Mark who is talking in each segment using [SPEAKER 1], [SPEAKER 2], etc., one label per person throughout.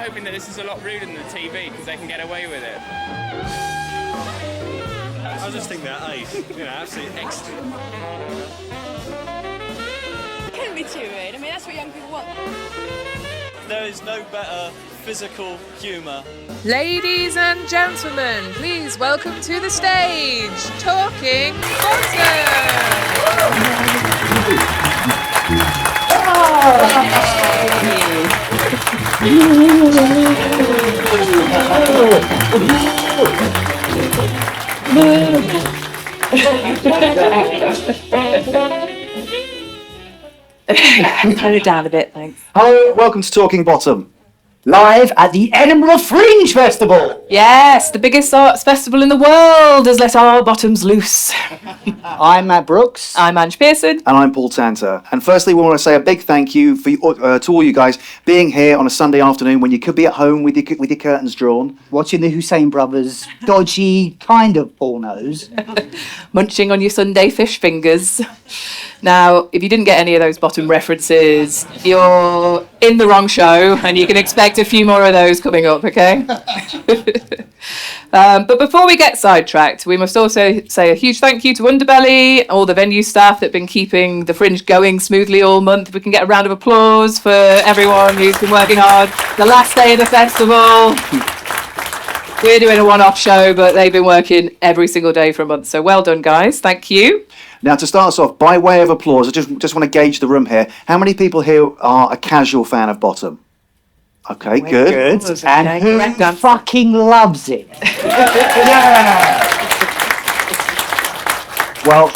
[SPEAKER 1] hoping that this is a lot ruder than the TV because they can get away with it.
[SPEAKER 2] I just think they're ace, absolutely excellent.
[SPEAKER 3] It couldn't be too rude. I mean, that's what young people want.
[SPEAKER 2] There is no better physical humour.
[SPEAKER 4] Ladies and gentlemen, please welcome to the stage, Talking
[SPEAKER 5] Turn it down a bit, thanks.
[SPEAKER 6] Hello, welcome to Talking Bottom, live at the Edinburgh Fringe Festival.
[SPEAKER 5] Yes, the biggest arts festival in the world has let our bottoms loose.
[SPEAKER 6] I'm Matt Brooks.
[SPEAKER 5] I'm Ange Pearson.
[SPEAKER 6] And I'm Paul Tanter. And firstly, we want to say a big thank you for to all you guys being here on a Sunday afternoon when you could be at home with your curtains drawn,
[SPEAKER 7] watching the Hussein brothers' dodgy kind of pornos,
[SPEAKER 5] munching on your Sunday fish fingers. Now, if you didn't get any of those bottom references, you're in the wrong show, and you can expect a few more of those coming up, okay? But before we get sidetracked, we must also say a huge thank you to Underbelly, all the venue staff that have been keeping the Fringe going smoothly all month. If we can get a round of applause for everyone who's been working hard. The last day of the festival. We're doing a one-off show, but they've been working every single day for a month. So well done, guys. Thank you.
[SPEAKER 6] Now, to start us off, by way of applause, I just want to gauge the room here. How many people here are a casual fan of Bottom? Okay, good.
[SPEAKER 7] And who fucking loves it?
[SPEAKER 6] Well,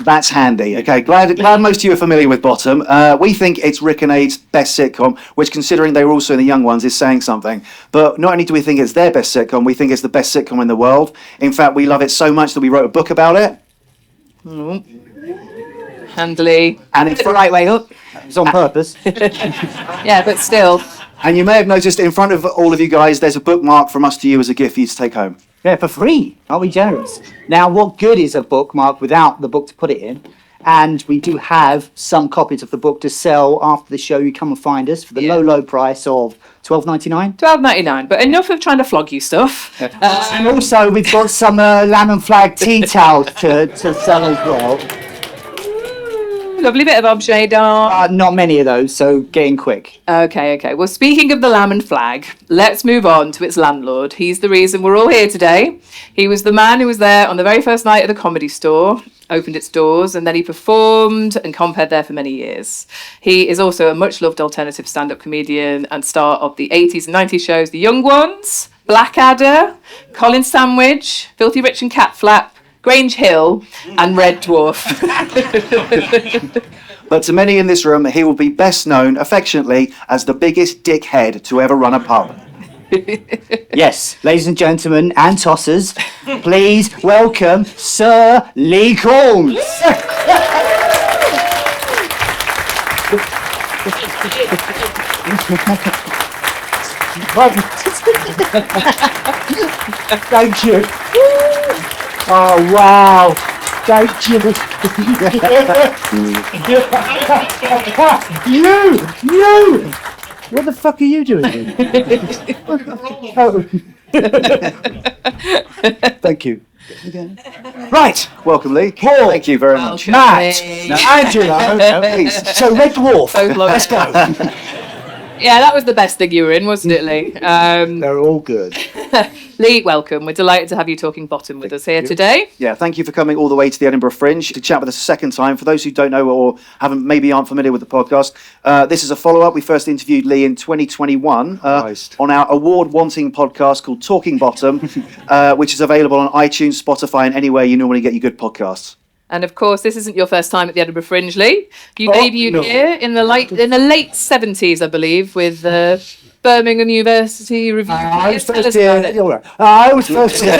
[SPEAKER 6] that's handy. Okay, glad most of you are familiar with Bottom. We think it's Rick and Aid's best sitcom, which, considering they were also in The Young Ones, is saying something. But not only do we think it's their best sitcom, we think it's the best sitcom in the world. In fact, we love it so much that we wrote a book about it.
[SPEAKER 5] Handily.
[SPEAKER 6] And it's
[SPEAKER 5] the right way up.
[SPEAKER 7] It's on purpose.
[SPEAKER 5] Yeah, but still.
[SPEAKER 6] And you may have noticed in front of all of you guys, there's a bookmark from us to you as a gift for you to take home.
[SPEAKER 7] Yeah, for free. Aren't we generous? Now, what good is a bookmark without the book to put it in? And we do have some copies of the book to sell after the show. You come and find us for the low price of $12.99.
[SPEAKER 5] $12.99, but enough of trying to flog you stuff.
[SPEAKER 7] And also, we've got some lamb and flag tea towels to sell as well.
[SPEAKER 5] Lovely bit of objet d'art.
[SPEAKER 7] Not many of those, so get in quick.
[SPEAKER 5] Okay. Well, speaking of the lamb and flag, let's move on to its landlord. He's the reason we're all here today. He was the man who was there on the very first night of the Comedy Store, opened its doors, and then he performed and compared there for many years. He is also a much-loved alternative stand-up comedian and star of the 80s and 90s shows The Young Ones, Blackadder, Colin Sandwich, Filthy Rich and Catflap, Grange Hill, and Red Dwarf.
[SPEAKER 6] But to many in this room, he will be best known affectionately as the biggest dickhead to ever run a pub.
[SPEAKER 7] Yes, ladies and gentlemen, and tossers, please welcome Sir Lee Corns. Thank you. Oh, wow. Thank you. You! What the fuck are you doing here? Thank you.
[SPEAKER 6] Right, welcome Lee.
[SPEAKER 7] Paul.
[SPEAKER 6] Thank you very much.
[SPEAKER 7] Matt. Angela.
[SPEAKER 6] Please.
[SPEAKER 7] So, Red Dwarf.
[SPEAKER 5] Let's
[SPEAKER 7] go.
[SPEAKER 5] Yeah, that was the best thing you were in, wasn't it, Lee?
[SPEAKER 7] They're all good.
[SPEAKER 5] Lee, welcome. We're delighted to have you talking bottom with us here today.
[SPEAKER 6] Yeah, thank you for coming all the way to the Edinburgh Fringe to chat with us a second time. For those who don't know or maybe aren't familiar with the podcast, this is a follow-up. We first interviewed Lee in 2021 on our award-wanting podcast called Talking Bottom, which is available on iTunes, Spotify, and anywhere you normally get your good podcasts.
[SPEAKER 5] And of course, this isn't your first time at the Edinburgh Fringe, Lee. You debuted here in the late 70s, I believe, with Birmingham University Review.
[SPEAKER 7] I was first here. I was first here.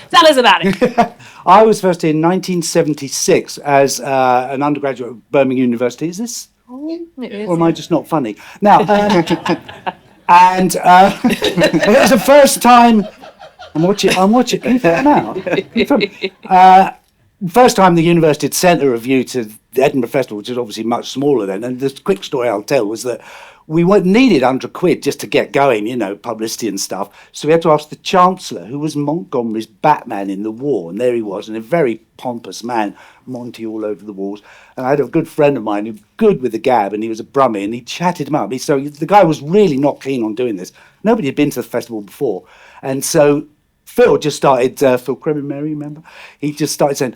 [SPEAKER 5] Tell us about it.
[SPEAKER 7] I was first here in 1976 as an undergraduate at Birmingham University. Is this?
[SPEAKER 5] It is.
[SPEAKER 7] Or am I just not funny? Now, and it was the first time. I'm watching it now. First time the university had sent a review to the Edinburgh Festival, which is obviously much smaller then. And the quick story I'll tell was that
[SPEAKER 8] we needed £100 just to get going, you know, publicity and stuff. So we had to ask the Chancellor, who was Montgomery's Batman in the war, and there he was, and a very pompous man, Monty all over the walls. And I had a good friend of mine who was good with the gab, and he was a brummie, and he chatted him up. So the guy was really not keen on doing this. Nobody had been to the festival before. And so Phil just started, Phil Cremin, Mary, remember? He just started saying,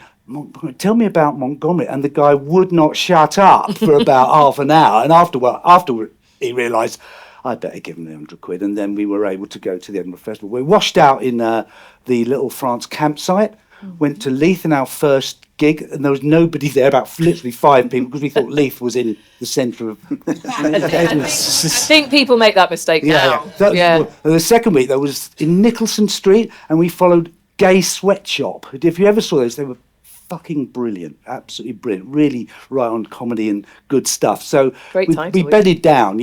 [SPEAKER 8] tell me about Montgomery. And the guy would not shut up for about half an hour. And afterward, he realised, I'd better give him the £100. And then we were able to go to the Edinburgh Festival. We washed out in the Little France campsite, went to Leith in our first gig, and there was nobody there, about literally 5 people, because we thought Leith was in the centre of...
[SPEAKER 5] I think people make that mistake now.
[SPEAKER 8] The second week, there was in Nicholson Street, and we followed Gay Sweatshop. If you ever saw those, they were fucking brilliant, absolutely brilliant, really right on comedy and good stuff. So we bedded down,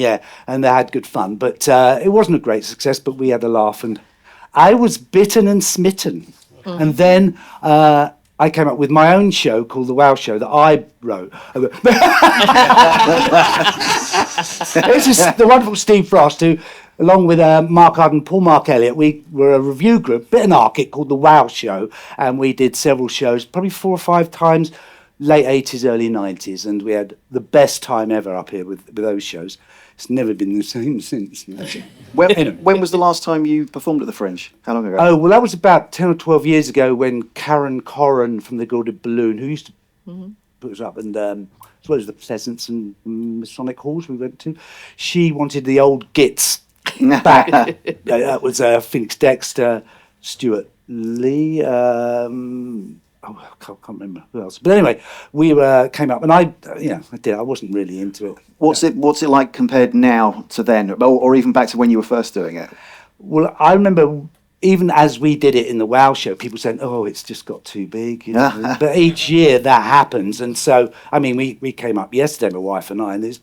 [SPEAKER 8] and they had good fun. But it wasn't a great success, but we had a laugh, and I was bitten and smitten. And then I came up with my own show called The Wow Show that I wrote. This is the wonderful Steve Frost, who, along with Mark Hard and Paul Mark Elliott, we were a review group, bit anarchic, called The Wow Show, and we did several shows, probably 4 or 5 times, late 80s, early 90s, and we had the best time ever up here with those shows. It's never been the same since.
[SPEAKER 6] When was the last time you performed at the Fringe? How long ago?
[SPEAKER 8] Oh, well, that was about 10 or 12 years ago when Karen Corran from the Gilded Balloon, who used to put us up, and as well as the Pleasance and Masonic Halls we went to, she wanted the old gits back. That was Phoenix Dexter, Stuart Lee, I can't remember who else. But anyway, we came up, and I did. I wasn't really into it.
[SPEAKER 6] What's it like compared now to then, or even back to when you were first doing it?
[SPEAKER 8] Well, I remember even as we did it in the Wow Show, people saying, "Oh, it's just got too big." You know? But each year that happens, and so I mean, we came up yesterday, my wife and I, and it's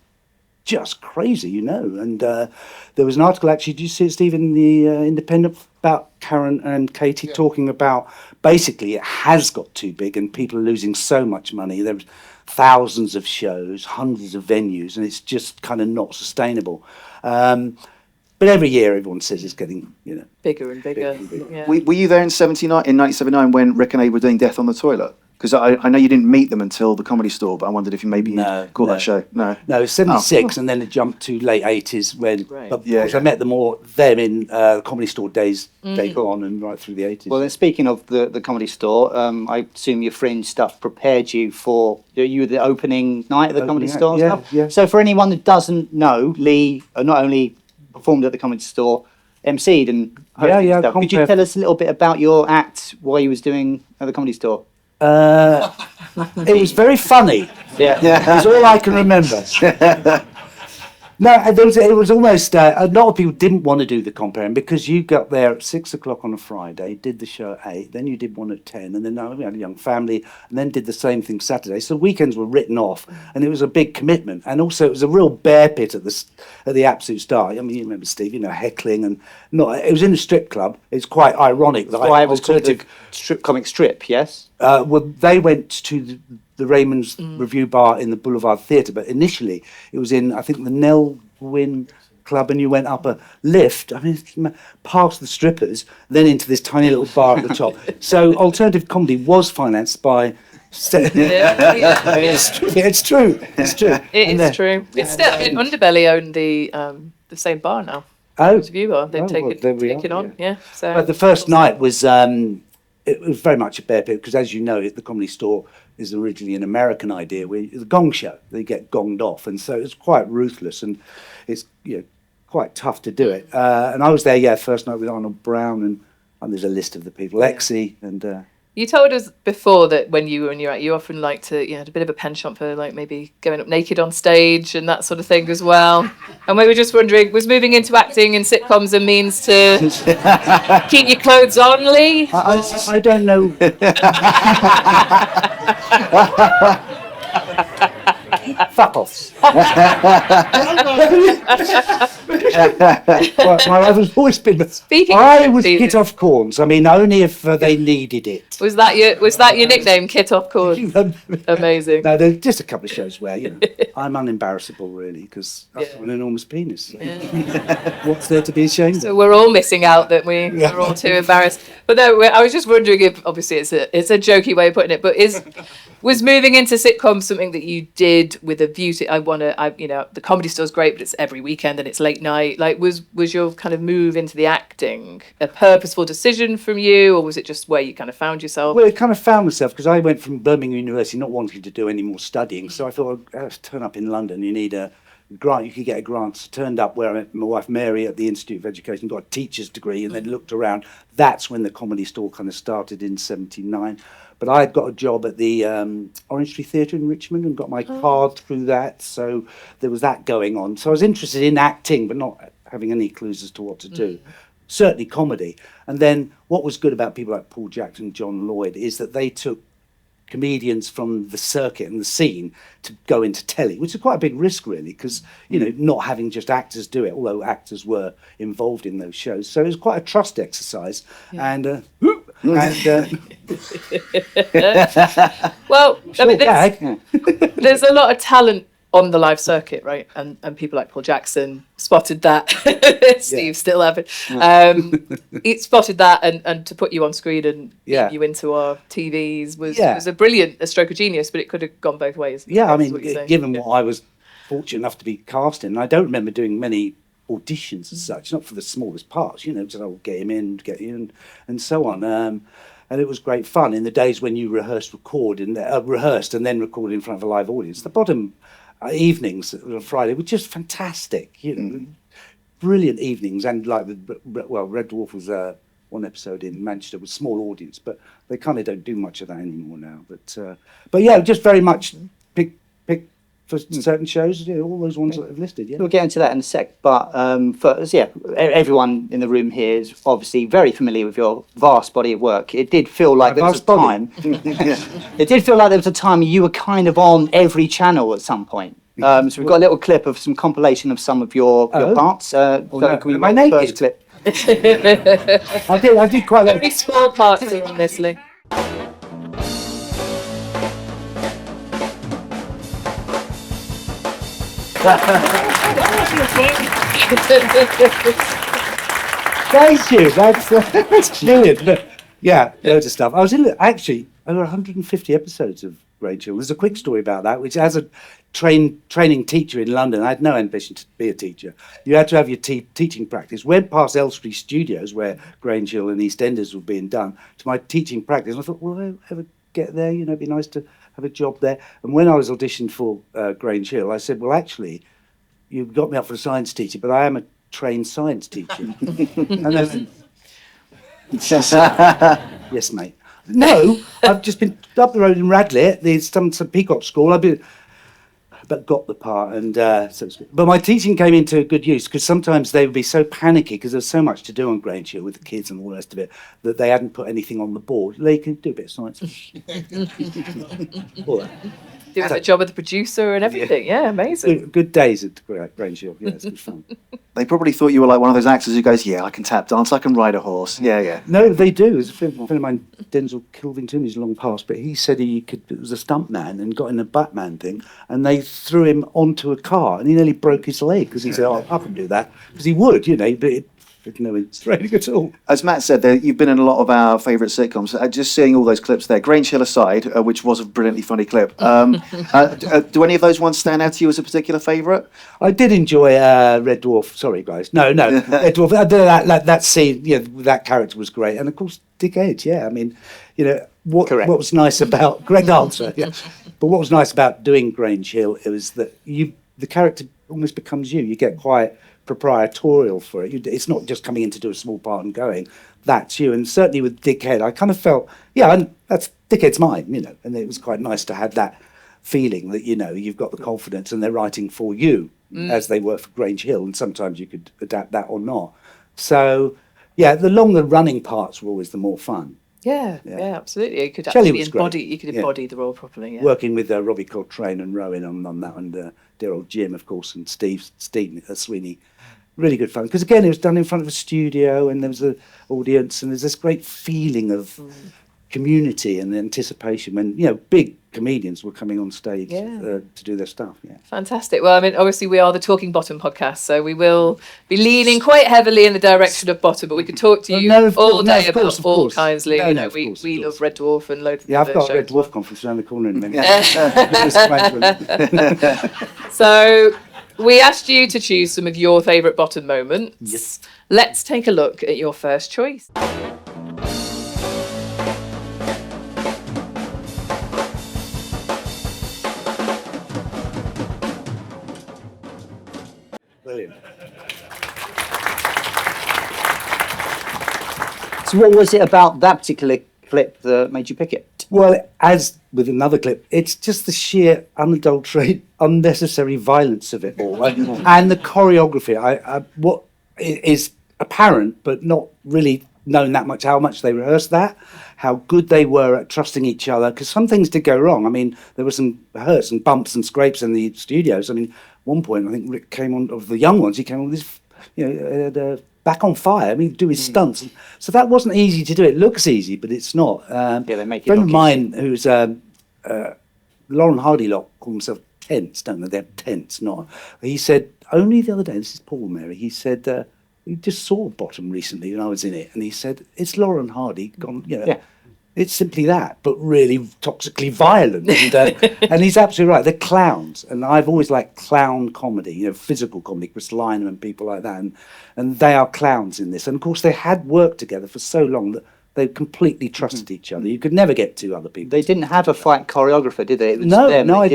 [SPEAKER 8] just crazy, you know. And there was an article actually. Did you see it, Steve, in the Independent about Karen and Katie talking about basically it has got too big and people are losing so much money. There's thousands of shows, hundreds of venues, and it's just kind of not sustainable. But every year everyone says it's getting,
[SPEAKER 5] bigger and bigger. Yeah.
[SPEAKER 6] Were you there in 1979 when Rick and Abe were doing Death on the Toilet? Because I know you didn't meet them until the Comedy Store, but I wondered if you maybe caught that show. No,
[SPEAKER 8] it's 76, and then it jumped to late 80s when I met them all then in the Comedy Store days, day gone, and right through the 80s.
[SPEAKER 7] Well, then speaking of the Comedy Store, I assume your Fringe stuff prepared you for you were the opening night of the Comedy Store.
[SPEAKER 8] Yeah.
[SPEAKER 7] So for anyone that doesn't know, Lee not only performed at the Comedy Store, MC'd and hosted stuff. Could you tell us a little bit about your act, what you was doing at the Comedy Store?
[SPEAKER 8] It was very funny. That's all I can remember. No, it was almost a lot of people didn't want to do the comparing because you got there at 6 o'clock on a Friday, did the show at 8, then you did one at 10, and then we had a young family, and then did the same thing Saturday. So weekends were written off, and it was a big commitment. And also, it was a real bear pit at the absolute start. I mean, you remember Steve, heckling and it was in a strip club. It's quite ironic that
[SPEAKER 7] why it was called the comic strip. Yes.
[SPEAKER 8] Well, they went to the Raymond's Review Bar in the Boulevard Theatre, but initially it was in, I think, the Nell Gwyn Club, and you went up a lift, past the strippers, then into this tiny little bar at the top. So alternative comedy was financed by... It's true. It's true.
[SPEAKER 5] It is true. It's still, Underbelly own the same bar now.
[SPEAKER 8] Oh.
[SPEAKER 5] It's a View Bar. They've taken on. So.
[SPEAKER 8] But the first night was... it was very much a bear pit because, as you know, the Comedy Store is originally an American idea where the gong show, they get gonged off, and so it's quite ruthless and it's quite tough to do it. And I was there, first night with Arnold Brown, and there's a list of the people, Lexi and...
[SPEAKER 5] You told us before that when you were in your act, you often like to, had a bit of a penchant for like maybe going up naked on stage and that sort of thing as well. And we were just wondering, was moving into acting in sitcoms a means to keep your clothes on, Lee?
[SPEAKER 8] I don't know. Fuck off. Well, I've always been.
[SPEAKER 5] Speaking
[SPEAKER 8] I
[SPEAKER 5] of
[SPEAKER 8] was
[SPEAKER 5] season-
[SPEAKER 8] Kit Off Corns. I mean, only if they needed it.
[SPEAKER 5] Was that your nickname, Kit Off Cords? Amazing.
[SPEAKER 8] No, there's just a couple of shows where I'm unembarrassable, really, because I've got an enormous penis. What's there to be ashamed of?
[SPEAKER 5] So we're all missing out that we're all too embarrassed. But no, I was just wondering if, obviously, it's a jokey way of putting it, but was moving into sitcoms something that you did with a view to, the Comedy Store's great, but it's every weekend and it's late night. Like, was your kind of move into the acting a purposeful decision from you, or was it just where you kind of found yourself?
[SPEAKER 8] Well, I kind of found myself because I went from Birmingham University not wanting to do any more studying, so I thought, I'll turn up in London. You need a grant. You could get a grant. So turned up where I met my wife Mary at the Institute of Education, got a teacher's degree, and then looked around. That's when the Comedy Store kind of started in '79. But I had got a job at the Orange Tree Theatre in Richmond and got my card through that, so there was that going on. So I was interested in acting, but not having any clues as to what to do. Certainly comedy. And then what was good about people like Paul Jackson, John Lloyd, is that they took comedians from the circuit and the scene to go into telly, which is quite a big risk, really, because, not having just actors do it, although actors were involved in those shows. So it was quite a trust exercise. Yeah. And well,
[SPEAKER 5] I mean, there's a lot of talent on the live circuit, right? And people like Paul Jackson spotted that. Steve still haven't. He spotted that, and to put you on screen and get you into our TVs was a stroke of genius, but it could have gone both ways.
[SPEAKER 8] Yeah, I mean, given what I was fortunate enough to be cast in, I don't remember doing many auditions as such, not for the smallest parts, just I'll get him in, get you in, and so on. And it was great fun in the days when you rehearsed and then recorded in front of a live audience. The bottom evenings on Friday were just fantastic, brilliant evenings. And like Red Dwarf was one episode in Manchester with small audience, but they kind of don't do much of that anymore now. But yeah, just very much pick for certain shows, all those ones that I've listed. Yeah,
[SPEAKER 7] we'll get into that in a sec. But everyone in the room here is obviously very familiar with your vast body of work. It did feel like there was a time. It did feel like there was a time you were kind of on every channel at some point. So we've got a little clip of some compilation of some of your parts.
[SPEAKER 8] Am I naked?
[SPEAKER 7] First clip.
[SPEAKER 8] I did quite like.
[SPEAKER 5] Very small parts in this, Lee.
[SPEAKER 8] Thank you. That's brilliant. But, yeah, loads of stuff. I was in actually over 150 episodes of Rachel. There's a quick story about that, which as a training teacher in London, I had no ambition to be a teacher. You had to have your teaching practice. Went past Elstree Studios, where Grange Hill and EastEnders were being done, to my teaching practice. And I thought, will I ever get there? It'd be nice to have a job there. And when I was auditioned for Grange Hill, I said, well, actually, you got me up for a science teacher, but I am a trained science teacher. And then, yes, mate. No, I've just been up the road in Radley. There's some Peacock School. But got the part, and but my teaching came into good use because sometimes they would be so panicky because there's so much to do on Grange Hill with the kids and all the rest of it that they hadn't put anything on the board. They can do a bit of science. All that.
[SPEAKER 5] Doing the job of the producer and everything. Yeah, amazing.
[SPEAKER 8] Good days at Grange Hill. Yeah, it's good fun.
[SPEAKER 6] They probably thought you were like one of those actors who goes, yeah, I can tap dance, I can ride a horse. Yeah.
[SPEAKER 8] No, they do. There's a friend of mine, Denzel Kilvington, who's long past, but he said it was a stunt man and got in a Batman thing, and they threw him onto a car, and he nearly broke his leg because he said, I can do that. Because he would, but no training at all.
[SPEAKER 6] As Matt said, you've been in a lot of our favourite sitcoms. Just seeing all those clips there, Grange Hill aside, which was a brilliantly funny clip. Do any of those ones stand out to you as a particular favourite?
[SPEAKER 8] I did enjoy Red Dwarf. Sorry, guys. No, Red Dwarf. That scene, that character was great, and of course Dick Edge. Yeah, I mean, what was nice about correct answer. Yeah, but what was nice about doing Grange Hill was that the character almost becomes you. You get quite proprietorial for it. It's not just coming in to do a small part and going. That's you. And certainly with Dickhead, I kind of felt, and that's Dickhead's mine, and it was quite nice to have that feeling that, you've got the confidence and they're writing for you as they were for Grange Hill. And sometimes you could adapt that or not. So, the longer running parts were always the more fun.
[SPEAKER 5] Yeah, absolutely. You could actually embody the role properly. Yeah.
[SPEAKER 8] Working with Robbie Coltrane and Rowan on that, and dear old Jim, of course, and Steve Sweeney. really good fun. Because again, it was done in front of a studio, and there was an audience, and there's this great feeling of community and anticipation when big comedians were coming on stage to do their stuff. Yeah,
[SPEAKER 5] fantastic. Well, I mean, obviously we are the Talking Bottom podcast, so we will be leaning quite heavily in the direction of Bottom, but we could talk to you all day about all kinds. We love Red Dwarf and loads of
[SPEAKER 8] I've got a Red Dwarf conference around the corner in a minute.
[SPEAKER 5] So we asked you to choose some of your favourite Bottom moments. Yes. Let's take a look at your first choice.
[SPEAKER 8] Brilliant.
[SPEAKER 7] So what was it about that particular clip that made you pick it?
[SPEAKER 8] Well, as with another clip, it's just the sheer unadulterated, unnecessary violence of it all, right? And the choreography. What is apparent, but not really known that much, how much they rehearsed that, how good they were at trusting each other, because some things did go wrong. I mean, there were some hurts and bumps and scrapes in the studios. I mean, one point, I think Rick came on, of the young ones, he came on with this, back on fire. I mean, do his stunts. So that wasn't easy to do. It looks easy, but it's not.
[SPEAKER 7] They make it.
[SPEAKER 8] A friend of mine who's Lauren Hardy lot call themselves tents, don't they? They're tents, not. He said, only the other day, this is Paul Mary, he said, he just saw Bottom recently and I was in it, and he said, it's Lauren Hardy gone, It's simply that, but really toxically violent. And he's absolutely right. They're clowns. And I've always liked clown comedy, physical comedy, Chris Lynham and people like that. And they are clowns in this. And of course, they had worked together for so long that they completely trusted each other. You could never get two other people.
[SPEAKER 7] They didn't have a fight choreographer, did they? It was
[SPEAKER 8] no,
[SPEAKER 7] them,
[SPEAKER 8] I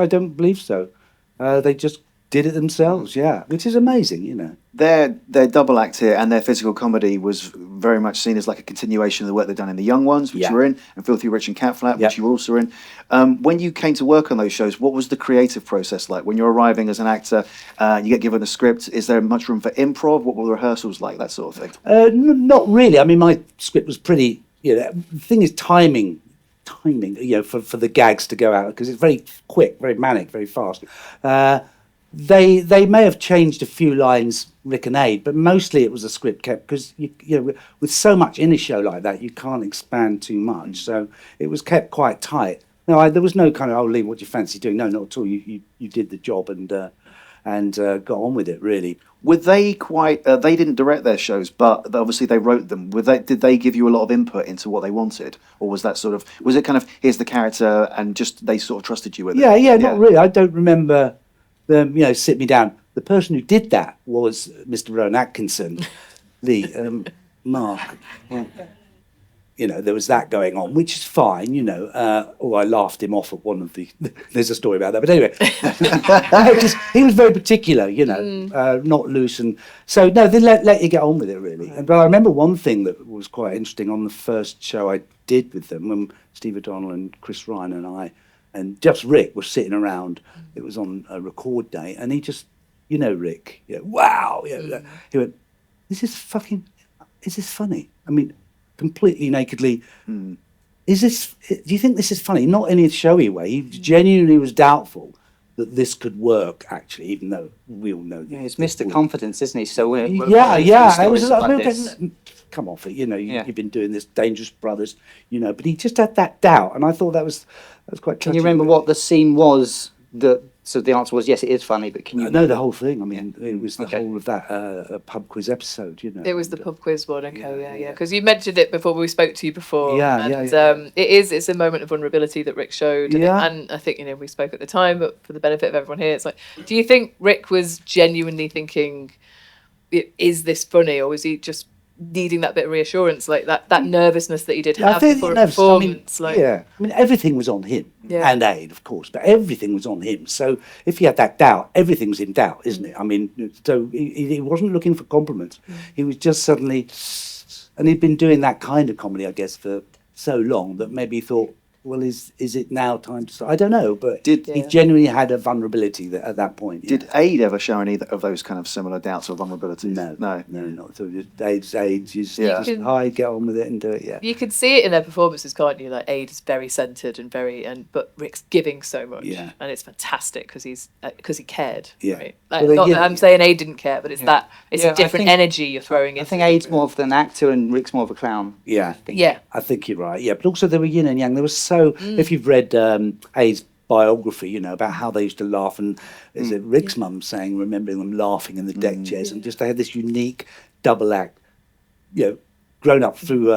[SPEAKER 8] don't believe so. They just did it themselves, which is amazing,
[SPEAKER 6] Their double act here and their physical comedy was very much seen as like a continuation of the work they've done in The Young Ones, which you were in, and Filthy Rich and Catflap, which you were also in. When you came to work on those shows, what was the creative process like? When you're arriving as an actor, you get given a script, is there much room for improv? What were the rehearsals like, that sort of thing?
[SPEAKER 8] Not really. I mean, my script was pretty, the thing is timing, for the gags to go out, because it's very quick, very manic, very fast. They may have changed a few lines, Rick and Aid, but mostly it was a script kept, because with so much in a show like that, you can't expand too much. So it was kept quite tight. No, there was no kind of, Lee, what do you fancy doing? No, not at all. You did the job and got on with it, really.
[SPEAKER 6] Were they quite? They didn't direct their shows, but obviously they wrote them. Did they give you a lot of input into what they wanted, or was that was it kind of here's the character and just they sort of trusted you with it?
[SPEAKER 8] Yeah, not really. I don't remember them, sit me down. The person who did that was Mr. Rowan Atkinson, Mark. There was that going on, which is fine, I laughed him off at one of the... There's a story about that, but anyway. He was very particular, not loose. And so, no, they let you get on with it, really. But I remember one thing that was quite interesting on the first show I did with them, when Steve O'Donnell and Chris Ryan and I, and just Rick was sitting around. It was on a record day, and he just, Rick, wow. He went, this is funny? I mean, completely nakedly, do you think this is funny? Not in a showy way. He genuinely was doubtful that this could work, actually, even though we all know.
[SPEAKER 7] He's Mr. Confidence, isn't he? So
[SPEAKER 8] I was like, come off it, you've been doing this, Dangerous Brothers, but he just had that doubt, and I thought that was quite touching.
[SPEAKER 7] Can you remember what the scene was? So the answer was yes, it is funny, but can you
[SPEAKER 8] know the whole thing? I mean, it was the whole of that pub quiz episode,
[SPEAKER 5] It was the pub quiz one, because you mentioned it before we spoke to you before. It's a moment of vulnerability that Rick showed, and I think we spoke at the time, but for the benefit of everyone here, it's like, do you think Rick was genuinely thinking, is this funny, or was he just needing that bit of reassurance, like that nervousness that he did have before a performance?
[SPEAKER 8] I mean, everything was on him, and Aid, of course, but everything was on him. So if he had that doubt, everything was in doubt, isn't it? I mean, so he wasn't looking for compliments. He was just suddenly, and he'd been doing that kind of comedy, I guess, for so long that maybe he thought, well, is it now time to start? I don't know, but
[SPEAKER 6] Did-
[SPEAKER 8] he genuinely had a vulnerability at that point. Yeah.
[SPEAKER 6] Did Aid ever show any of those kind of similar doubts or vulnerabilities?
[SPEAKER 8] No, not at all. Just AIDS. Just,
[SPEAKER 6] Yeah.
[SPEAKER 8] just hi, get on with it and do it. Yeah.
[SPEAKER 5] You can see it in their performances, can't you? Like Aid is very centered and but Rick's giving so much,
[SPEAKER 8] Yeah.
[SPEAKER 5] and it's fantastic because he cared.
[SPEAKER 8] Yeah.
[SPEAKER 5] Right? Like,
[SPEAKER 8] Well,
[SPEAKER 5] not
[SPEAKER 8] yeah.
[SPEAKER 5] that I'm saying Aid didn't care, but it's that it's
[SPEAKER 7] Yeah,
[SPEAKER 5] a
[SPEAKER 7] I
[SPEAKER 5] different
[SPEAKER 7] think-
[SPEAKER 5] energy you're throwing in.
[SPEAKER 7] I think Aid's more of an actor and Rick's more of a clown.
[SPEAKER 8] Yeah.
[SPEAKER 5] Yeah.
[SPEAKER 8] I think you're right. Yeah, but also they were yin and yang. They were so. If you've read Aid's biography, you know about how they used to laugh, and is it Rick's mum saying, remembering them laughing in the deck chairs, and just they had this unique double act. You know, grown up through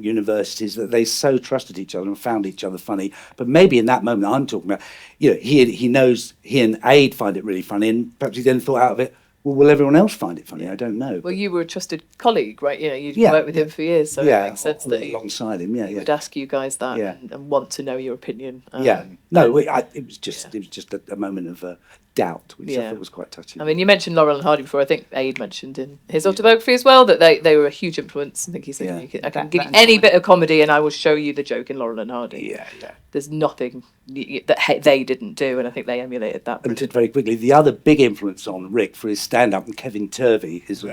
[SPEAKER 8] universities, that they so trusted each other and found each other funny. But maybe in that moment I'm talking about, you know, he knows he and Aid find it really funny, and perhaps he then thought out of it, well, will everyone else find it funny? I don't know.
[SPEAKER 5] Well, you were a trusted colleague, right? You know, you'd
[SPEAKER 8] Yeah.
[SPEAKER 5] worked with him for years, so it makes sense that he
[SPEAKER 8] alongside him. Yeah, yeah.
[SPEAKER 5] would ask you guys that
[SPEAKER 8] Yeah.
[SPEAKER 5] and want to know your opinion.
[SPEAKER 8] Yeah, no, it was just a moment of doubt, which I
[SPEAKER 5] Yeah.
[SPEAKER 8] thought was quite touching.
[SPEAKER 5] I mean, you mentioned Laurel and Hardy before. I think Aid mentioned in his autobiography as well that they were a huge influence. I think he said,
[SPEAKER 8] Yeah.
[SPEAKER 5] I can
[SPEAKER 7] That-
[SPEAKER 5] give you
[SPEAKER 7] that's
[SPEAKER 5] any bit of comedy and I will show you the joke in Laurel and Hardy.
[SPEAKER 8] yeah, yeah.
[SPEAKER 5] There's nothing that they didn't do, and I think they emulated that.
[SPEAKER 8] And just very quickly, the other big influence on Rick for his stand-up and Kevin Turvey is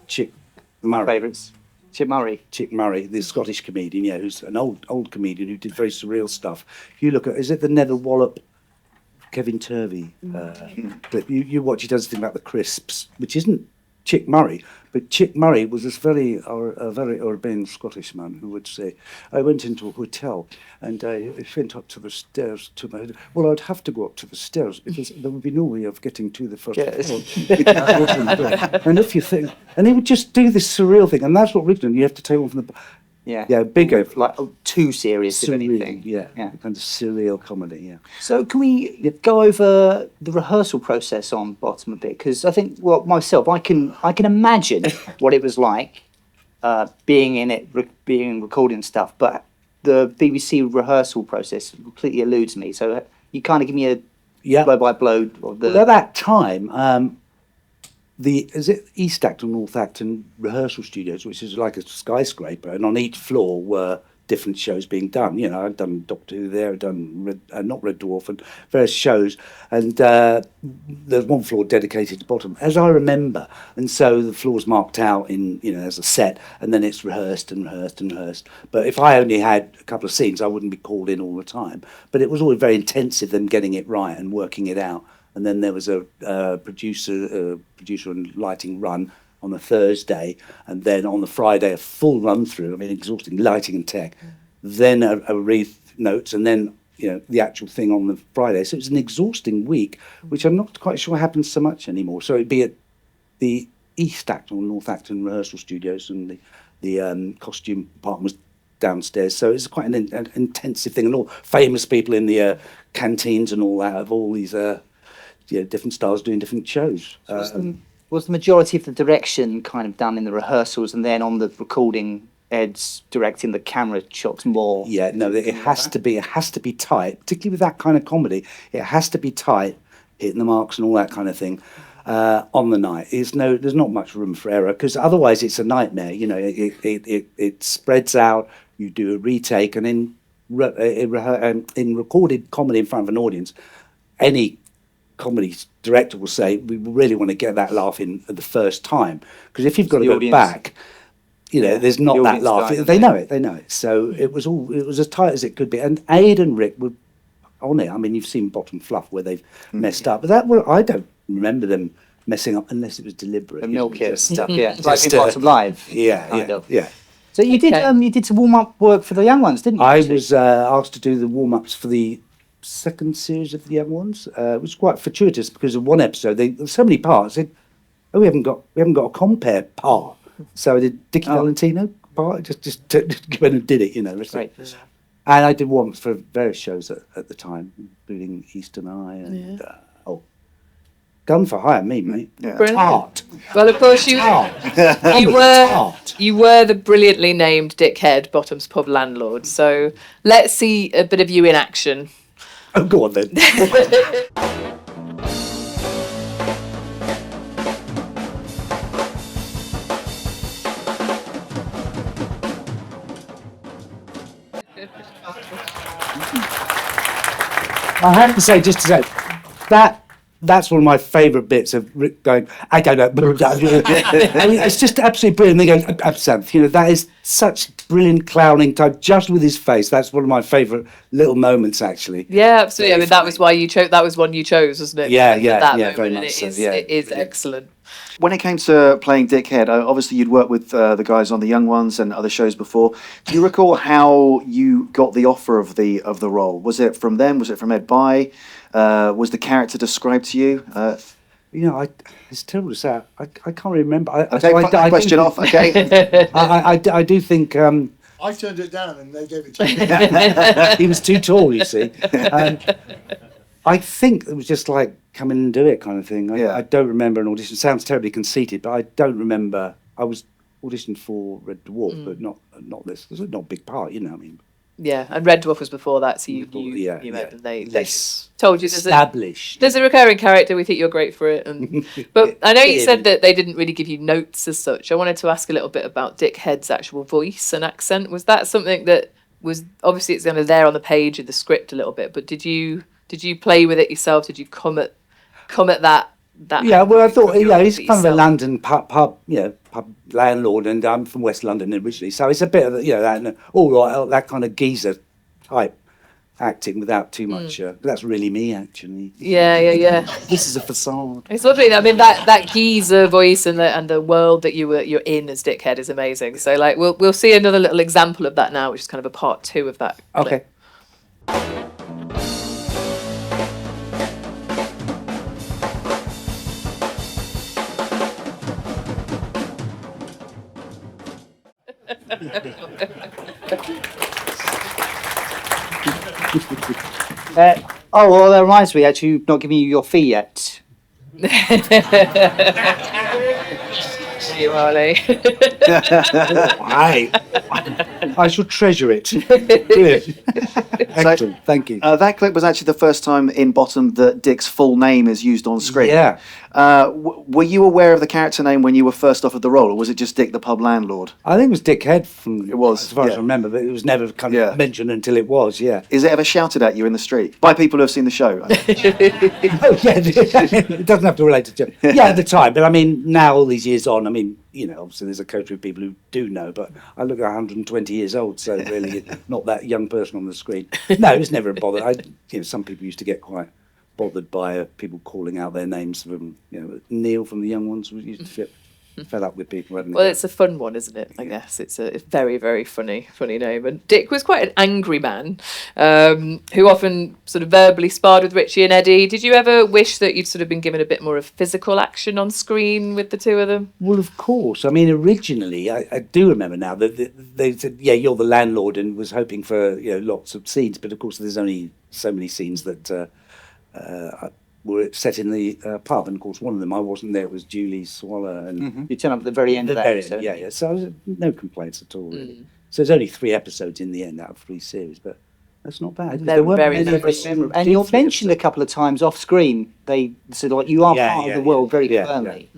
[SPEAKER 8] Chick Murray.
[SPEAKER 7] Favourites. Chip Murray.
[SPEAKER 8] Chick Murray, the Scottish comedian, yeah, who's an old comedian who did very surreal stuff. If you look at, is it the Nether Wallop Kevin Turvey clip? You watch, he does a thing about the crisps, which isn't Chick Murray, but Chick Murray was this very urbane Scottish man who would say, I went into a hotel and I went up to the stairs to my, well, I'd have to go up to the stairs because there would be no way of getting to the first floor. And if you think, and he would just do this surreal thing, and that's what Rick did. You have to take one from the,
[SPEAKER 7] Yeah.
[SPEAKER 8] bigger,
[SPEAKER 7] Like too serious, if
[SPEAKER 8] surreal,
[SPEAKER 7] anything.
[SPEAKER 8] yeah,
[SPEAKER 7] Yeah.
[SPEAKER 8] kind of surreal comedy, yeah.
[SPEAKER 7] So can we go over the rehearsal process on Bottom a bit? Because I think, well, myself, I can imagine what it was like being in it, being recording stuff. But the BBC rehearsal process completely eludes me. So you kind of give me a blow by blow of the.
[SPEAKER 8] Well, at that time, is it East Acton, North Acton rehearsal studios, which is like a skyscraper, and on each floor were different shows being done. You know, I'd done Doctor Who there, I'd done not Red Dwarf, and various shows, and there's one floor dedicated to Bottom, as I remember, and so the floor's marked out in, you know, as a set, and then it's rehearsed and rehearsed and rehearsed. But if I only had a couple of scenes, I wouldn't be called in all the time. But it was always very intensive, them getting it right and working it out. And then there was a producer and lighting run on a Thursday, and then on the Friday a full run through. I mean, exhausting lighting and tech. Then a read notes, and then, you know, the actual thing on the Friday. So it was an exhausting week, which I'm not quite sure happens so much anymore. So it'd be at the East Acton or North Acton rehearsal studios, and the costume department was downstairs. So it's quite an intensive thing, and all famous people in the canteens and all that of all these. Different styles doing different shows.
[SPEAKER 7] Was the majority of the direction kind of done in the rehearsals, and then on the recording, Ed's directing the camera shots more?
[SPEAKER 8] Yeah, no, it has to be tight, particularly with that kind of comedy. It has to be tight, hitting the marks and all that kind of thing on the night. There's not much room for error, because otherwise it's a nightmare. You know, it spreads out. You do a retake, and in recorded comedy in front of an audience, any comedy director will say, we really want to get that laugh in at the first time, because if you've got to go back, you know, there's not
[SPEAKER 7] The
[SPEAKER 8] that
[SPEAKER 7] audience
[SPEAKER 8] laugh.
[SPEAKER 7] dies,
[SPEAKER 8] They know it. So it was as tight as it could be. And Aid and Rick were on it. I mean, you've seen Bottom Fluff where they've messed up, but I don't remember them messing up unless it was deliberate.
[SPEAKER 7] The milk it
[SPEAKER 8] Just-
[SPEAKER 7] stuff, yeah.
[SPEAKER 8] just,
[SPEAKER 7] Like in Bottom Live. Kind of.
[SPEAKER 8] yeah.
[SPEAKER 7] So you did some warm up work for the young ones, didn't you?
[SPEAKER 8] I
[SPEAKER 7] actually?
[SPEAKER 8] was asked to do the warm ups for the second series of the young ones. It was quite fortuitous because of one episode. There were so many parts. They said, "Oh, we haven't got a compare part." So I did Dickie Valentino part. Just went and did it, you know.
[SPEAKER 7] Right.
[SPEAKER 8] And I did warm ups for various shows at the time, including Eastern Eye and Gun for Hire, me, mate.
[SPEAKER 6] Yeah.
[SPEAKER 5] Brilliant.
[SPEAKER 8] Tart.
[SPEAKER 5] Well, of course you were the brilliantly named Dickhead, Bottom's pub landlord. So let's see a bit of you in action.
[SPEAKER 8] Oh, go on then. I have to say, just to say, that's one of my favourite bits of Rick going, I don't know. I mean, it's just absolutely brilliant. They go, absinthe. You know, that is such brilliant clowning type, just with his face. That's one of my favourite little moments, actually.
[SPEAKER 5] Yeah, absolutely. I mean, that was why you chose. That was one you chose, wasn't it?
[SPEAKER 8] Yeah,
[SPEAKER 5] For
[SPEAKER 8] yeah,
[SPEAKER 5] that
[SPEAKER 8] yeah,
[SPEAKER 5] moment,
[SPEAKER 8] very
[SPEAKER 5] and
[SPEAKER 8] much
[SPEAKER 5] it
[SPEAKER 8] so,
[SPEAKER 5] is-
[SPEAKER 8] yeah,
[SPEAKER 5] it is
[SPEAKER 8] brilliant.
[SPEAKER 5] excellent.
[SPEAKER 6] When it came to playing Dickhead, obviously you'd worked with the guys on The Young Ones and other shows before. Do you recall how you got the offer of the role? Was it from them? Was it from Ed By? Was the character described to you?
[SPEAKER 8] You know, it's terrible to say. I can't remember.
[SPEAKER 6] Okay, question off. Okay.
[SPEAKER 8] I do think
[SPEAKER 9] I turned it down and they gave it to me.
[SPEAKER 8] he was too tall, you see. I think it was just like, come in and do it kind of thing. I don't remember an audition. It sounds terribly conceited, but I don't remember. I was auditioned for Red Dwarf, but not this. It's not a big part, you know. I mean,
[SPEAKER 5] Yeah, and Red Dwarf was before that, so you met and they told you
[SPEAKER 8] established.
[SPEAKER 5] There's a recurring character. We think you're great for it. And but I know you said that they didn't really give you notes as such. I wanted to ask a little bit about Dickhead's actual voice and accent. Was that something that was obviously it's kind of there on the page of the script a little bit, but did you play with it yourself? Did you come at that?
[SPEAKER 8] Yeah, well, I thought, he's kind of a
[SPEAKER 5] yourself?
[SPEAKER 8] London pub landlord, and I'm from West London originally, so it's a bit of that, all right, that kind of geezer type acting without too much. That's really me, actually.
[SPEAKER 5] Yeah.
[SPEAKER 8] This is a facade.
[SPEAKER 5] It's lovely. I mean, that geezer voice and the world that you're in as Dickhead is amazing. So like, we'll see another little example of that now, which is kind of a part 2 of that.
[SPEAKER 8] Okay.
[SPEAKER 7] Well, that reminds me, actually, you've not given you your fee yet.
[SPEAKER 5] You are, Lee.
[SPEAKER 8] I shall treasure it. Brilliant. Excellent. Thank you.
[SPEAKER 6] That clip was actually the first time in Bottom that Dick's full name is used on screen.
[SPEAKER 8] Yeah.
[SPEAKER 6] Were you aware of the character name when you were first offered the role, or was it just Dick the pub landlord?
[SPEAKER 8] I think it was Dickhead
[SPEAKER 6] It was,
[SPEAKER 8] as far as
[SPEAKER 6] yeah.
[SPEAKER 8] I remember, but it was never kind of mentioned until it was, yeah.
[SPEAKER 6] Is it ever shouted at you in the street by people who have seen the show?
[SPEAKER 8] Oh, yeah, it doesn't have to relate to Jim. Yeah, at the time, but I mean, now all these years on, I mean, obviously there's a coterie of people who do know, but I look 120 years old, so really not that young person on the screen. No, it was never a bother. Some people used to get quite bothered by people calling out their names from, Neil from The Young Ones used to fit fed up with people.
[SPEAKER 5] Well, it's a fun one, isn't it? I guess it's a very, very funny name. And Dick was quite an angry man who often sort of verbally sparred with Richie and Eddie. Did you ever wish that you'd sort of been given a bit more of physical action on screen with the two of them?
[SPEAKER 8] Well, of course. I mean, originally, I do remember now that they said, "Yeah, you're the landlord," and was hoping for lots of scenes. But of course, there's only so many scenes that were set in the pub, and of course one of them I wasn't there. It was Julie Swallow, and
[SPEAKER 7] You turn up at the very end of that episode.
[SPEAKER 8] yeah. So I was, no complaints at all. Really. So there's only 3 episodes in the end out of 3 series, but that's not bad.
[SPEAKER 5] They're very
[SPEAKER 7] memorable. And you're mentioned a couple of times off screen. They said like you are part of the world very firmly.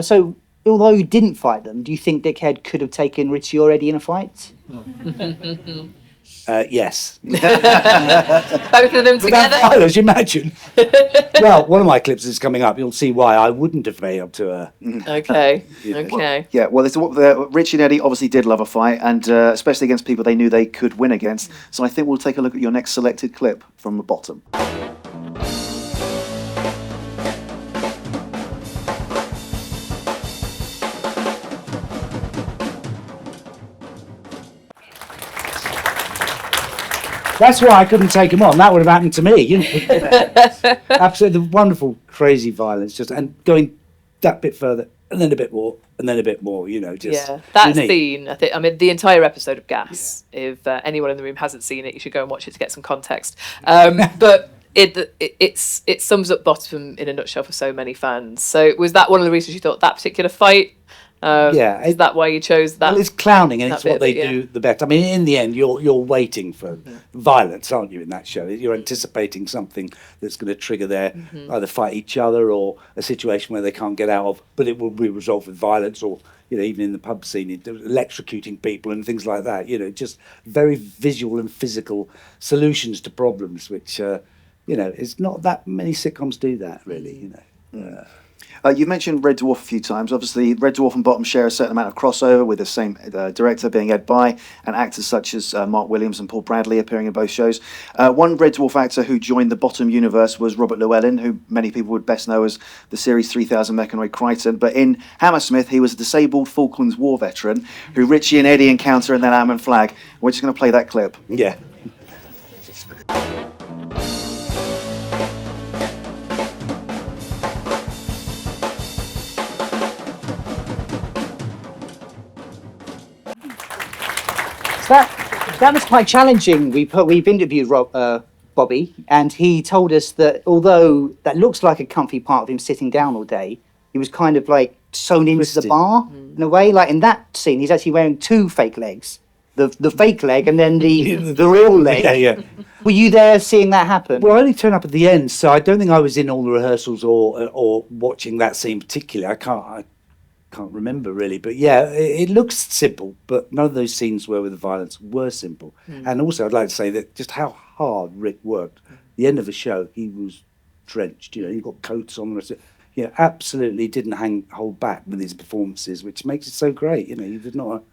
[SPEAKER 7] So although you didn't fight them, do you think Dickhead could have taken Richie or Eddie in a fight?
[SPEAKER 8] Yes.
[SPEAKER 5] Both of them
[SPEAKER 8] Without
[SPEAKER 5] together?
[SPEAKER 8] violence, imagine. Well, one of my clips is coming up. You'll see why I wouldn't have failed to.
[SPEAKER 5] Okay.
[SPEAKER 6] Yeah, well, Richie and Eddie obviously did love a fight, and especially against people they knew they could win against. So I think we'll take a look at your next selected clip from the bottom.
[SPEAKER 8] That's why I couldn't take him on. That would have happened to me. Absolutely wonderful, crazy violence, and going that bit further, and then a bit more, and then a bit more.
[SPEAKER 5] That scene. I mean, the entire episode of Gas. Yeah. If anyone in the room hasn't seen it, you should go and watch it to get some context. But it sums up Bottom in a nutshell for so many fans. So was that one of the reasons you thought that particular fight Is that why you chose that?
[SPEAKER 8] Well, it's clowning, and it's
[SPEAKER 5] bit
[SPEAKER 8] what
[SPEAKER 5] of
[SPEAKER 8] they
[SPEAKER 5] it, yeah.
[SPEAKER 8] do the best. I mean, in the end, you're waiting for violence, aren't you? In that show, you're anticipating something that's going to trigger their either fight each other or a situation where they can't get out of. But it will be resolved with violence, or even in the pub scene, electrocuting people and things like that. Just very visual and physical solutions to problems, which it's not that many sitcoms do that really.
[SPEAKER 6] You've mentioned Red Dwarf a few times. Obviously, Red Dwarf and Bottom share a certain amount of crossover with the same director, being Ed Bye, and actors such as Mark Williams and Paul Bradley appearing in both shows. One Red Dwarf actor who joined the Bottom universe was Robert Llewellyn, who many people would best know as the series 3000 Mechanoid Crichton. But in Hammersmith, he was a disabled Falklands War veteran who Richie and Eddie encounter in their Lamb and Flag. We're just going to play that clip.
[SPEAKER 8] Yeah.
[SPEAKER 7] That was quite challenging. We've interviewed Bobby, and he told us that although that looks like a comfy part of him sitting down all day, he was kind of like sewn into the bar in a way. Like in that scene, he's actually wearing two fake legs, the fake leg and then the real leg.
[SPEAKER 8] Yeah.
[SPEAKER 7] Were you there seeing that happen?
[SPEAKER 8] Well, I only turned up at the end, so I don't think I was in all the rehearsals or watching that scene particularly. I can't remember really, but yeah, it looks simple, but none of those scenes with the violence were simple. And also, I'd like to say that just how hard Rick worked. The end of the show, he was drenched. He got coats on the rest of it. Absolutely didn't hold back with his performances, which makes it so great. He was not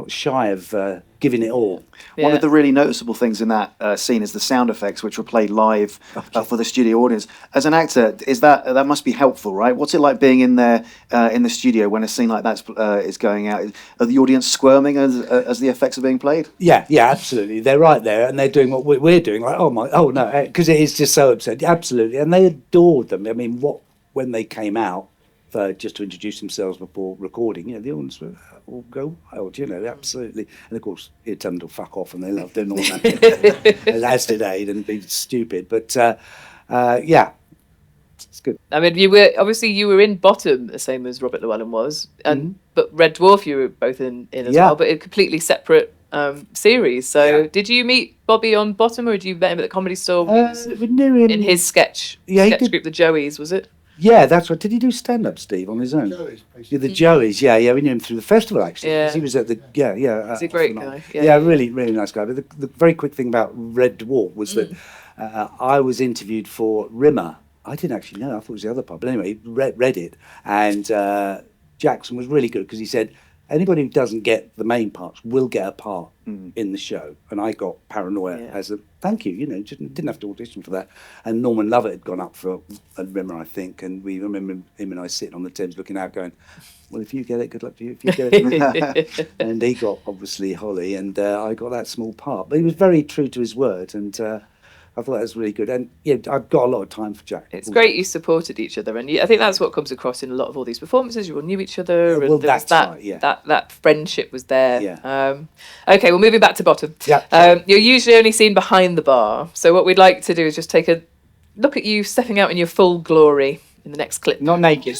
[SPEAKER 8] shy of giving it all.
[SPEAKER 6] One of the really noticeable things in that scene is the sound effects, which were played live for the studio audience. As an actor, that must be helpful, right? What's it like being in there in the studio when a scene like that is going out? Are the audience squirming as the effects are being played?
[SPEAKER 8] Yeah, absolutely. They're right there, and they're doing what we're doing. Like, oh no, because it is just so absurd. Absolutely, and they adored them. I mean, when they came out just to introduce themselves before recording, the audience were all go wild, absolutely. And of course, it turned to fuck off, and they loved it and all that. As did Aid, and be stupid. But it's good.
[SPEAKER 5] I mean, you were in Bottom, the same as Robert Llewellyn was, and but Red Dwarf you were both in as well, but a completely separate series. So, did you meet Bobby on Bottom, or did you met him at the Comedy Store?
[SPEAKER 8] We knew him
[SPEAKER 5] in his sketch group, the Joeys, was it?
[SPEAKER 8] Yeah, that's right. Did he do stand-up, Steve, on his own?
[SPEAKER 9] Joeys,
[SPEAKER 8] The Joeys, yeah. We knew him through the festival, actually.
[SPEAKER 5] Yeah.
[SPEAKER 8] He was at the,
[SPEAKER 5] He's a great guy.
[SPEAKER 8] Yeah, really, really nice guy. But the very quick thing about Red Dwarf was that I was interviewed for Rimmer. I didn't actually know. I thought it was the other pub. But anyway, read it. And Jackson was really good because he said, anybody who doesn't get the main parts will get a part in the show. And I got Paranoia as a thank you, didn't have to audition for that. And Norman Lovett had gone up for a Rimmer, I think, and we remember him and I sitting on the Thames looking out going, well, if you get it, good luck to you. If you get it. And he got, obviously, Holly, and I got that small part. But he was very true to his word, and I thought that was really good. And I've got a lot of time for Jack.
[SPEAKER 5] It's great you supported each other, and I think that's what comes across in a lot of all these performances. You all knew each other, and that friendship was there.
[SPEAKER 8] Yeah.
[SPEAKER 5] Okay, well, moving back to Bottom.
[SPEAKER 8] Yeah.
[SPEAKER 5] You're usually only seen behind the bar, so what we'd like to do is just take a look at you stepping out in your full glory in the next clip.
[SPEAKER 7] Not naked.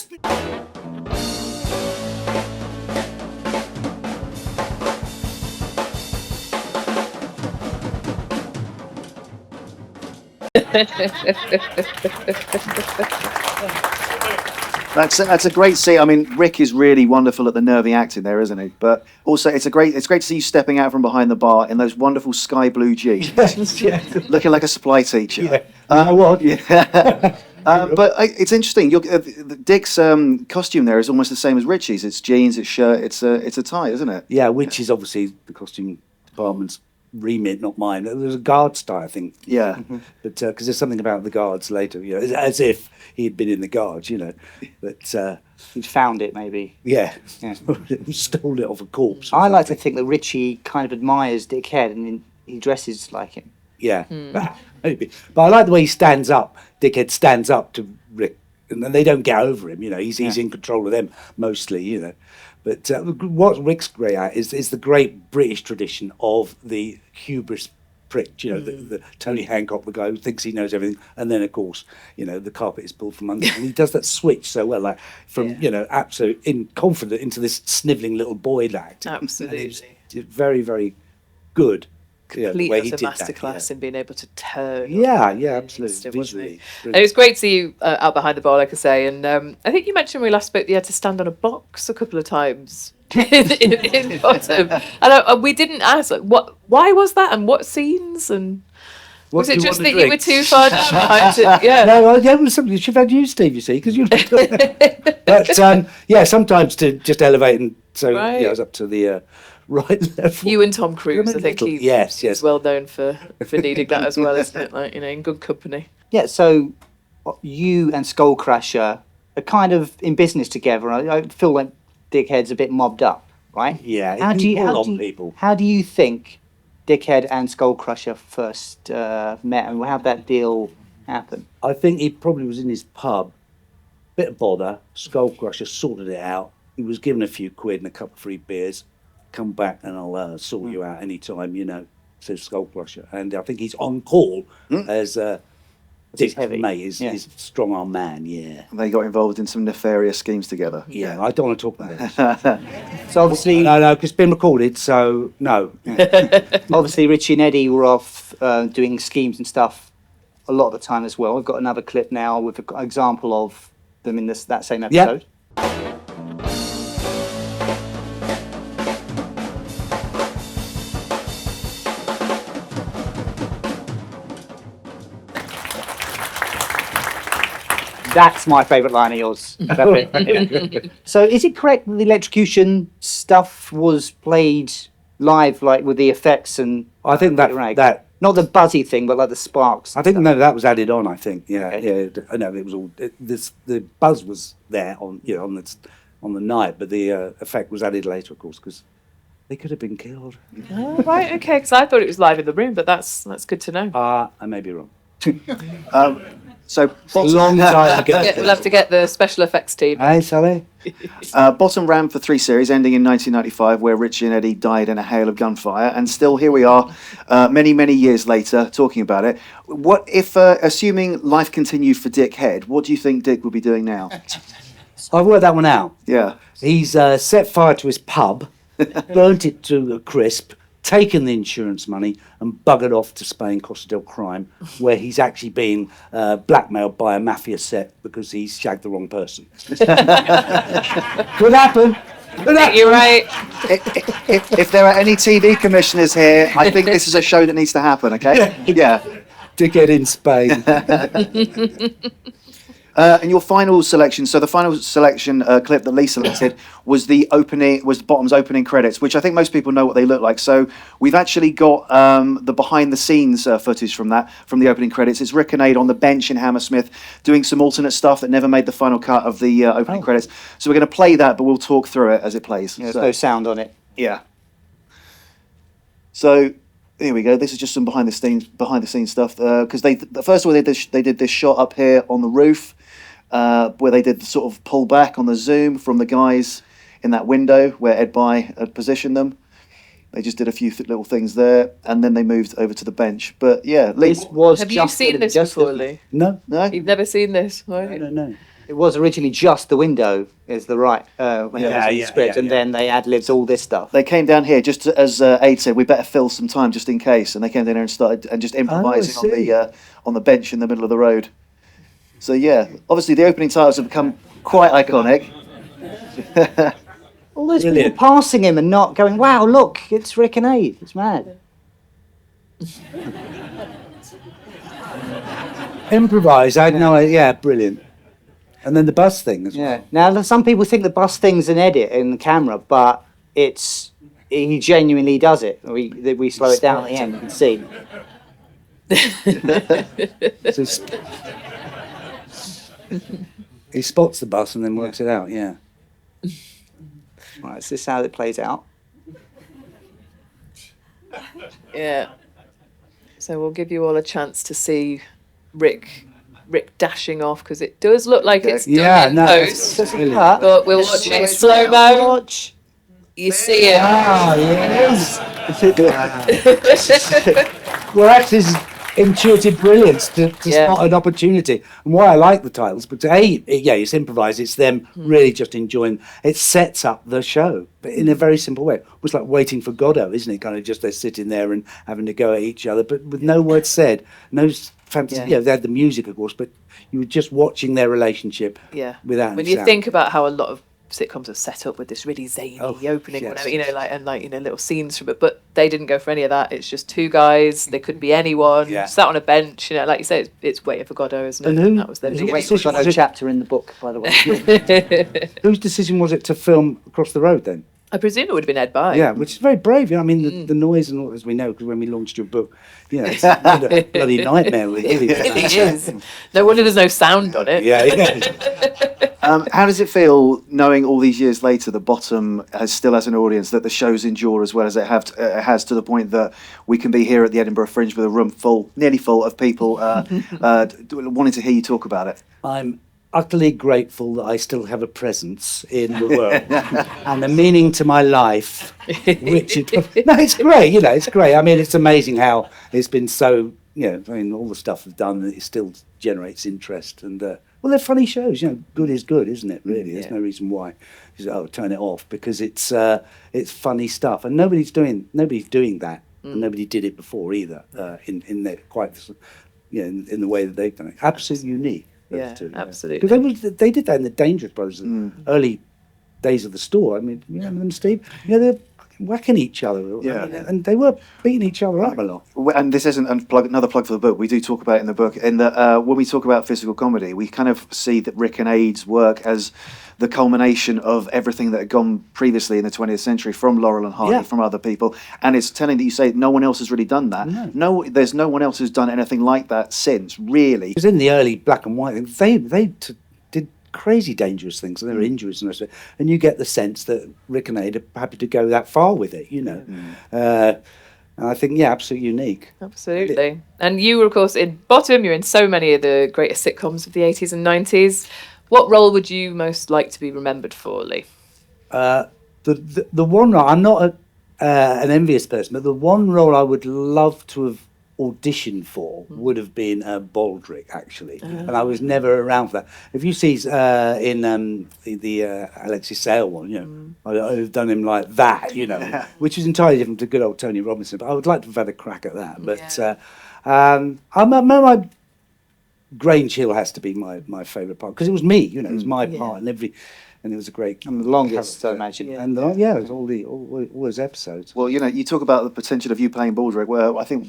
[SPEAKER 6] That's a great scene. I mean, Rick is really wonderful at the nervy acting there, isn't he? But also, it's great to see you stepping out from behind the bar in those wonderful sky blue jeans, looking like a supply teacher.
[SPEAKER 8] Yeah. What?
[SPEAKER 6] Yeah. But it's interesting. Dick's costume there is almost the same as Richie's. It's jeans, it's shirt, it's a tie, isn't it?
[SPEAKER 8] Yeah, which is obviously the costume department's remit, not mine. There's a guard's tie, I think.
[SPEAKER 6] Yeah.
[SPEAKER 8] But because there's something about the guards later, as if he'd been in the guards, But
[SPEAKER 7] He'd found it, maybe.
[SPEAKER 8] yeah. Stole it off a corpse.
[SPEAKER 7] I like to think that Richie kind of admires Dick Head and he dresses like him.
[SPEAKER 8] Yeah, maybe. But I like the way he stands up. Dickhead stands up to Rick, and then they don't get over him. He's in control of them mostly. But what Rick's great at is the great British tradition of the hubris pricked. You know, the Tony Hancock, the guy who thinks he knows everything, and then of course, you know, the carpet is pulled from under, and he does that switch so well, like from you know, absolute confident into this snivelling little boy lad.
[SPEAKER 5] Absolutely,
[SPEAKER 8] it's very, very good.
[SPEAKER 5] Complete
[SPEAKER 8] way he
[SPEAKER 5] as a
[SPEAKER 8] did
[SPEAKER 5] masterclass in being able to turn.
[SPEAKER 8] Absolutely.
[SPEAKER 5] Visually. And it was great to see you out behind the bar, like I say. And I think you mentioned when we last spoke, you had to stand on a box a couple of times in bottom. And we didn't ask, like, why was that, and what scenes, and was it just that you were too far down behind it? Yeah.
[SPEAKER 8] No, it was something you should have had you, Steve. You see, because you. But sometimes to just elevate, and so I was up to the. Right level.
[SPEAKER 5] You and Tom Cruise, I think he's well known for needing that as well, isn't it? Like, you know, in good company.
[SPEAKER 7] Yeah, so you and Skullcrusher are kind of in business together. I feel like Dickhead's a bit mobbed up, right?
[SPEAKER 8] Yeah,
[SPEAKER 7] how do you think Dickhead and Skullcrusher first met, and how'd that deal happen?
[SPEAKER 8] I think he probably was in his pub, bit of bother. Skullcrusher sorted it out. He was given a few quid and a couple of free beers. Come back and I'll sort you out anytime, you know, says Skullcrusher. And I think he's on call as Dick May, his strong arm man,
[SPEAKER 6] They got involved in some nefarious schemes together.
[SPEAKER 8] Yeah, I don't want to talk about it.
[SPEAKER 7] So obviously...
[SPEAKER 8] No, because it's been recorded, so no.
[SPEAKER 7] Obviously, Richie and Eddie were off doing schemes and stuff a lot of the time as well. We've got another clip now with an example of them in that same episode.
[SPEAKER 8] Yep.
[SPEAKER 7] That's my favourite line of yours. So is it correct that the electrocution stuff was played live, like with the effects and...
[SPEAKER 8] I think that
[SPEAKER 7] not the buzzy thing, but like the sparks.
[SPEAKER 8] I think that was added on. I think I know it was all the buzz was there on on the night, but the effect was added later, of course, because they could have been killed.
[SPEAKER 5] Oh, right, okay, because I thought it was live in the room, but that's good to know.
[SPEAKER 8] I may be wrong.
[SPEAKER 6] So
[SPEAKER 8] long time ago.
[SPEAKER 5] We'll have to get the special effects team.
[SPEAKER 8] Hey, Sally.
[SPEAKER 6] Bottom ran for 3 series, ending in 1995, where Richie and Eddie died in a hail of gunfire, and still here we are, many years later, talking about it. What if, assuming life continued for Dick Head, what do you think Dick would be doing now?
[SPEAKER 8] I've worked that one out.
[SPEAKER 6] Yeah.
[SPEAKER 8] He's set fire to his pub, burnt it to a crisp, taken the insurance money and buggered off to Spain, Costa del Crime, where he's actually been blackmailed by a mafia set because he's shagged the wrong person. Could happen.
[SPEAKER 5] You're right.
[SPEAKER 6] If there are any TV commissioners here, I think this is a show that needs to happen, okay? Yeah.
[SPEAKER 8] Dickhead in Spain.
[SPEAKER 6] And your final selection, so the final selection clip that Lee selected was the Bottom's opening credits, which I think most people know what they look like. So we've actually got the behind the scenes footage from the opening credits. It's Rick and Aid on the bench in Hammersmith doing some alternate stuff that never made the final cut of the opening credits. So we're going to play that, but we'll talk through it as it plays.
[SPEAKER 7] Yeah, there's no sound on it.
[SPEAKER 6] Yeah. So here we go. This is just some behind the scenes stuff because first of all they did this shot up here on the roof. Where they did the sort of pull back on the zoom from the guys in that window where Ed By had positioned them. They just did a few little things there, and then they moved over to the bench. But yeah, Lee,
[SPEAKER 5] have you seen this before, Lee?
[SPEAKER 8] No.
[SPEAKER 5] You've never seen this, right?
[SPEAKER 8] No.
[SPEAKER 7] It was originally just the window, is the right when it was in the script, and then they ad-libbed all this stuff.
[SPEAKER 6] They came down here just as Aid said, we better fill some time just in case, and they came down here and started and just improvising on the bench in the middle of the road. So yeah, obviously the opening titles have become quite iconic.
[SPEAKER 7] All those people passing him and not going, wow, look, it's Rick and Aid. It's mad.
[SPEAKER 8] Improvise, I know, yeah, brilliant. And then the bus thing as well.
[SPEAKER 7] Yeah. Now, some people think the bus thing's an edit in the camera, but he genuinely does it. We slow it down at the end, you can see.
[SPEAKER 8] He spots the bus and then works it out, yeah.
[SPEAKER 7] Right, is this how it plays out?
[SPEAKER 5] Yeah. So we'll give you all a chance to see Rick dashing off, because it does look like it's done in post. But we'll watch it in slow-mo. You see it.
[SPEAKER 8] Ah, yes. Well, that's his intuitive brilliance to spot an opportunity. And why I like the titles, because it's improvised. It's them really just enjoying. It sets up the show, but in a very simple way. It was like Waiting for Godot, isn't it? Kind of just they're sitting there and having to go at each other, but with no words said, no fantasy.
[SPEAKER 5] Yeah.
[SPEAKER 8] They had the music, of course, but you were just watching their relationship.
[SPEAKER 5] Yeah.
[SPEAKER 8] Without
[SPEAKER 5] when
[SPEAKER 8] any
[SPEAKER 5] you
[SPEAKER 8] sound.
[SPEAKER 5] think about how a lot of sitcoms are set up with this really zany opening,
[SPEAKER 8] yes.
[SPEAKER 5] whatever, little scenes from it, but they didn't go for any of that. It's just two guys. They could be anyone.
[SPEAKER 8] Yeah.
[SPEAKER 5] Sat on a bench. Like you say, it's Waiting for Godot, isn't it?
[SPEAKER 8] And who-
[SPEAKER 5] that was their
[SPEAKER 8] who-
[SPEAKER 5] big
[SPEAKER 7] Wait, we've got a chapter in the book, by the way.
[SPEAKER 8] Whose decision was it to film across the road then?
[SPEAKER 5] I presume it would have been Ed By.
[SPEAKER 8] Yeah, which is very brave. I mean, the noise and all, as we know, because when we launched your book, it's a bloody nightmare. Really.
[SPEAKER 5] It is. No wonder there's no sound on it.
[SPEAKER 6] How does it feel knowing all these years later the Bottom still has an audience, that the shows endure as well as it has, to the point that we can be here at the Edinburgh Fringe with a room nearly full of people wanting to hear you talk about it?
[SPEAKER 8] I'm utterly grateful that I still have a presence in the world and a meaning to my life. It's great, it's great. I mean, it's amazing how it's been so, all the stuff we've done, it still generates interest. And, they're funny shows, good is good, isn't it, really? There's no reason why you say, turn it off, because it's funny stuff. And nobody's doing that, and nobody did it before either, in the way that they've done it. Absolutely unique.
[SPEAKER 5] Absolutely.
[SPEAKER 8] Because they did that in the Dangerous Brothers, early days of the store. I mean, you remember them, Steve? They're whacking each other, and they were beating each other up a lot.
[SPEAKER 6] And this isn't another plug for the book. We do talk about it in the book. In that, when we talk about physical comedy, we kind of see that Rick and Aid's work as the culmination of everything that had gone previously in the 20th century from Laurel and Hardy, from other people. And it's telling that you say no one else has really done that. No, there's no one else who's done anything like that since, really.
[SPEAKER 8] Because in the early black and white, they did crazy dangerous things, and there were injuries and stuff. And you get the sense that Rick and Aid are happy to go that far with it, And I think, absolutely unique.
[SPEAKER 5] Absolutely. And you were, of course, in Bottom. You're in so many of the greatest sitcoms of the 80s and 90s. What role would you most like to be remembered for, Lee?
[SPEAKER 8] The one role, I'm not an envious person, but the one role I would love to have auditioned for would have been Baldrick, actually. And I was never around for that. If you see in the Alexis Sale one, I've done him like that, which is entirely different to good old Tony Robinson, but I would like to have had a crack at that. But my Grange Hill has to be my favourite part, because it was me, it was my part, and it was a great,
[SPEAKER 7] And the longest, I imagine.
[SPEAKER 8] and it was all those episodes.
[SPEAKER 6] Well, you talk about the potential of you playing Baldrick. Well, I think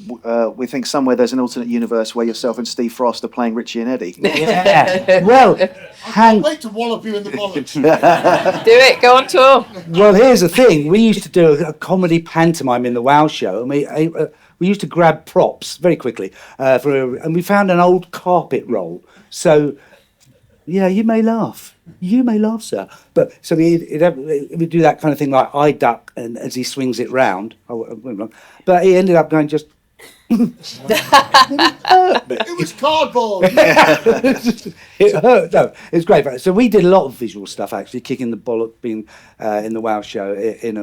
[SPEAKER 6] we think somewhere there's an alternate universe where yourself and Steve Frost are playing Richie and Eddie.
[SPEAKER 8] Well,
[SPEAKER 9] I'd like to wallop you in the bollocks.
[SPEAKER 5] Do it. Go on tour.
[SPEAKER 8] Well, here's the thing. We used to do a comedy pantomime in the Wow Show, and we used to grab props very quickly, and we found an old carpet roll. So, you may laugh. You may laugh, sir. But so we do that kind of thing, like I duck, and as he swings it round. But he ended up going just.
[SPEAKER 9] It was cardboard.
[SPEAKER 8] It hurt. No, it was great. So we did a lot of visual stuff, actually, kicking the bollock, being in the Wow Show. Did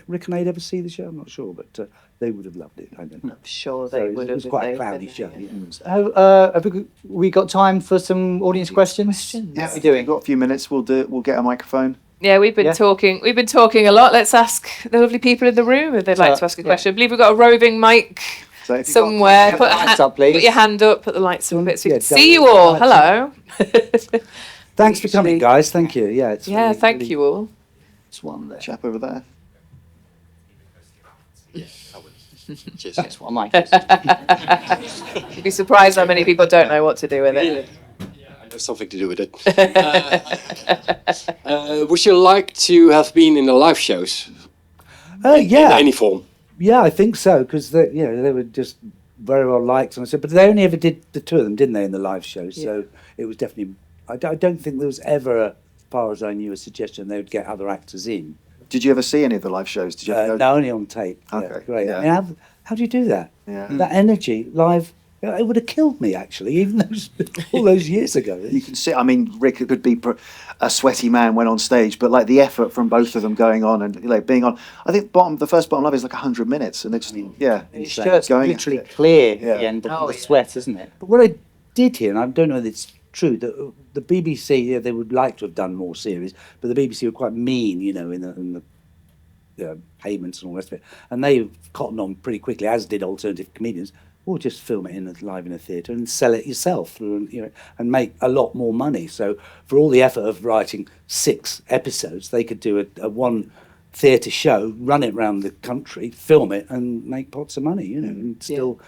[SPEAKER 8] Rick and Aid ever see the show? I'm not sure, but they would have loved it. I don't know.
[SPEAKER 5] I'm sure they would have.
[SPEAKER 8] It was quite a crowdy show.
[SPEAKER 7] Have we got time for some audience questions?
[SPEAKER 6] Yeah,
[SPEAKER 7] How are we doing?
[SPEAKER 6] We've got a few minutes. We'll get a microphone.
[SPEAKER 5] Yeah, we've been talking a lot. Let's ask the lovely people in the room if they'd like to ask a question. I believe we've got a roving mic
[SPEAKER 6] So if you've
[SPEAKER 5] somewhere.
[SPEAKER 7] Put the lights up, please.
[SPEAKER 5] Put your hand up, put the lights up a bit so we
[SPEAKER 8] Yeah,
[SPEAKER 5] can see you all. Hello.
[SPEAKER 8] Thanks for coming, guys. Thank you. Yeah, it's
[SPEAKER 5] Yeah,
[SPEAKER 8] really,
[SPEAKER 5] thank
[SPEAKER 8] really-
[SPEAKER 5] you all.
[SPEAKER 7] There's one there.
[SPEAKER 6] chap over there.
[SPEAKER 7] Cheers. That's what I like.
[SPEAKER 5] You'd be surprised how many people don't know what to do with it.
[SPEAKER 10] There's something to do with it. Would you like to have been in the live shows? In any form?
[SPEAKER 8] Yeah, I think so, because they were just very well liked, and I said, but they only ever did the two of them, didn't they, in the live shows? So it was definitely. I don't think there was ever, as far as I knew, a suggestion they would get other actors in.
[SPEAKER 6] Did you ever see any of the live shows? Did you ever go?
[SPEAKER 8] No, only on tape.
[SPEAKER 6] Okay,
[SPEAKER 8] Yeah, great.
[SPEAKER 6] yeah.
[SPEAKER 8] I mean, how do you do that?
[SPEAKER 6] Yeah.
[SPEAKER 8] That energy live. it would have killed me, actually, even all those years ago.
[SPEAKER 6] You can see, I mean, Rick could be a sweaty man when on stage, but like the effort from both of them going on and being on, I think the first Bottom Love is like 100 minutes, and it's
[SPEAKER 7] His shirt's literally clear at the end of the sweat, isn't it?
[SPEAKER 8] But what I did hear, and I don't know if it's true, that the BBC, they would like to have done more series, but the BBC were quite mean, in the payments and all the rest of it, and they cottoned on pretty quickly, as did alternative comedians. Or just film it live in a theatre and sell it yourself, and make a lot more money. So for all the effort of writing 6 episodes, they could do a one theatre show, run it around the country, film it, and make pots of money. And still,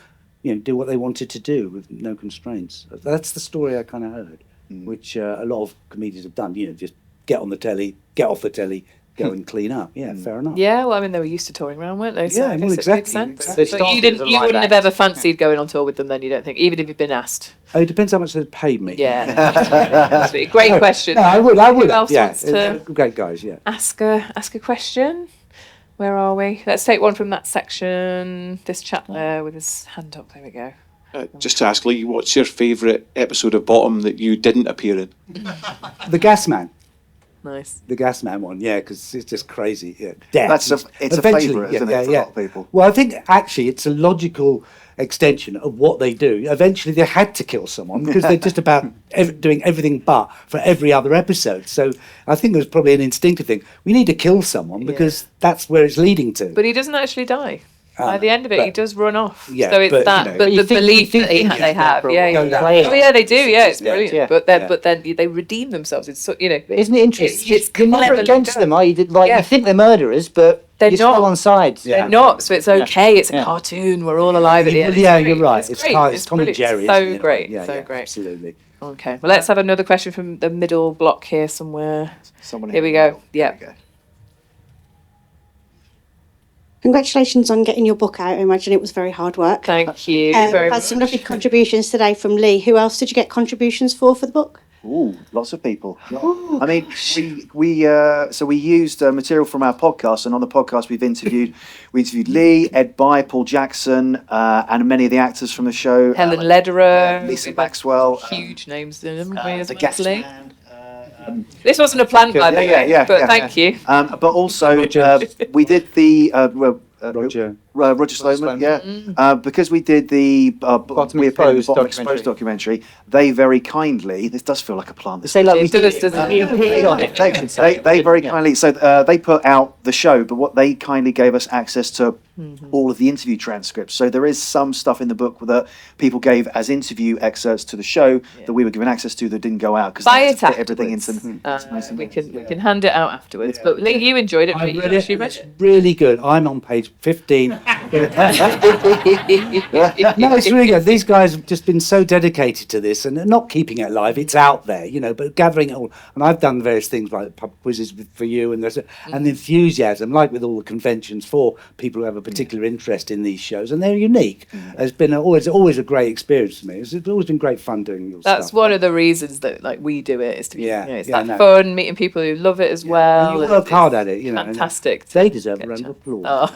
[SPEAKER 8] do what they wanted to do with no constraints. That's the story I kind of heard, which a lot of comedians have done. Just get on the telly, get off the telly. Go and clean up. Yeah, fair enough.
[SPEAKER 5] Yeah, well, I mean, they were used to touring around, weren't they? So
[SPEAKER 8] Yeah,
[SPEAKER 5] I
[SPEAKER 8] well,
[SPEAKER 5] guess it makes
[SPEAKER 8] exactly.
[SPEAKER 5] sense. But you wouldn't have ever fancied going on tour with them then, you don't think? Even if you've been asked?
[SPEAKER 8] Oh, it depends how much they paid me.
[SPEAKER 5] Yeah. Great question.
[SPEAKER 8] No, I would.
[SPEAKER 5] Who else
[SPEAKER 8] Yeah,
[SPEAKER 5] wants to
[SPEAKER 8] great guys, yeah.
[SPEAKER 5] ask a question? Where are we? Let's take one from that section. This chap there with his hand up. There we go.
[SPEAKER 11] Just to ask Lee, what's your favourite episode of Bottom that you didn't appear in?
[SPEAKER 8] The Gas Man.
[SPEAKER 5] Nice.
[SPEAKER 8] The Gas Man one, yeah, because it's just crazy. Yeah, death.
[SPEAKER 6] It's a favourite, isn't it, for a lot of people?
[SPEAKER 8] Well, I think actually it's a logical extension of what they do. Eventually, they had to kill someone because they're just about doing everything but for every other episode. So I think there's probably an instinctive thing. We need to kill someone because that's where it's leading to.
[SPEAKER 5] But he doesn't actually die. By the end of it, he does run off.
[SPEAKER 8] Yeah,
[SPEAKER 5] so it's but the belief that they have. Oh yeah, they do. Yeah, it's brilliant.
[SPEAKER 7] Yeah.
[SPEAKER 5] But then they redeem themselves. It's so,
[SPEAKER 7] Isn't it interesting?
[SPEAKER 5] It's
[SPEAKER 7] You're never
[SPEAKER 5] cleverly
[SPEAKER 7] against
[SPEAKER 5] done.
[SPEAKER 7] them, are you? You think they're murderers, but
[SPEAKER 5] They're
[SPEAKER 7] you're
[SPEAKER 5] not.
[SPEAKER 7] still on sides.
[SPEAKER 5] They're not. So it's okay. It's a cartoon. We're all alive at the end.
[SPEAKER 8] Yeah, you're right.
[SPEAKER 5] It's
[SPEAKER 8] It's
[SPEAKER 5] great.
[SPEAKER 8] Tom and
[SPEAKER 5] brilliant.
[SPEAKER 8] Jerry.
[SPEAKER 5] So
[SPEAKER 8] isn't it?
[SPEAKER 5] great.
[SPEAKER 8] Yeah,
[SPEAKER 5] So great.
[SPEAKER 8] Absolutely.
[SPEAKER 5] Okay. Well, let's have another question from the middle block here somewhere. Here we go. Yeah.
[SPEAKER 12] Congratulations on getting your book out. I imagine it was very hard work.
[SPEAKER 5] Thank you
[SPEAKER 12] We've
[SPEAKER 5] very
[SPEAKER 12] had
[SPEAKER 5] much.
[SPEAKER 12] some lovely contributions today from Lee. Who else did you get contributions for the book?
[SPEAKER 6] Ooh, lots of people. I mean, we used material from our podcast, and on the podcast we interviewed Lee, Ed Bye, Paul Jackson, and many of the actors from the show.
[SPEAKER 5] Helen Lederer,
[SPEAKER 6] Lisa Maxwell,
[SPEAKER 5] huge names in them.
[SPEAKER 6] the guest man.
[SPEAKER 5] This wasn't a plan, by the way.
[SPEAKER 6] Yeah,
[SPEAKER 5] but thank you.
[SPEAKER 6] But also, we did the Roger Sloman, because we did the
[SPEAKER 7] Bottom
[SPEAKER 6] we appeared in the
[SPEAKER 7] Exposed
[SPEAKER 6] Bottom Exposed documentary. They very kindly, this does feel like a plant.
[SPEAKER 7] They say like we
[SPEAKER 5] It does,
[SPEAKER 7] did.
[SPEAKER 5] doesn't it?
[SPEAKER 6] They very kindly, so they put out the show, but what they kindly gave us access to all of the interview transcripts. So there is some stuff in the book that people gave as interview excerpts to the show that we were given access to that didn't go out because
[SPEAKER 5] Buy
[SPEAKER 6] they
[SPEAKER 5] it
[SPEAKER 6] had to fit everything
[SPEAKER 5] afterwards.
[SPEAKER 6] into.
[SPEAKER 5] We can hand it out afterwards. But Lee, you enjoyed it.
[SPEAKER 8] I
[SPEAKER 5] You
[SPEAKER 8] read
[SPEAKER 5] actually
[SPEAKER 8] it.
[SPEAKER 5] read
[SPEAKER 8] It's
[SPEAKER 5] it.
[SPEAKER 8] really good. I'm on page 15. No, it's really good. These guys have just been so dedicated to this and they're not keeping it alive. It's out there, but gathering it all. And I've done various things like pub quizzes for you and the enthusiasm, like with all the conventions for people who have a particular interest in these shows, and they're unique. It's been always a great experience for me. It's always been great fun doing your
[SPEAKER 5] That's
[SPEAKER 8] stuff.
[SPEAKER 5] one of the reasons that we do it is to be it's
[SPEAKER 8] yeah,
[SPEAKER 5] that
[SPEAKER 8] no.
[SPEAKER 5] fun, meeting people who love it as well.
[SPEAKER 8] And you
[SPEAKER 5] and
[SPEAKER 8] work
[SPEAKER 5] it's
[SPEAKER 8] hard at it, and
[SPEAKER 5] fantastic.
[SPEAKER 8] They deserve a round of applause.
[SPEAKER 5] Oh.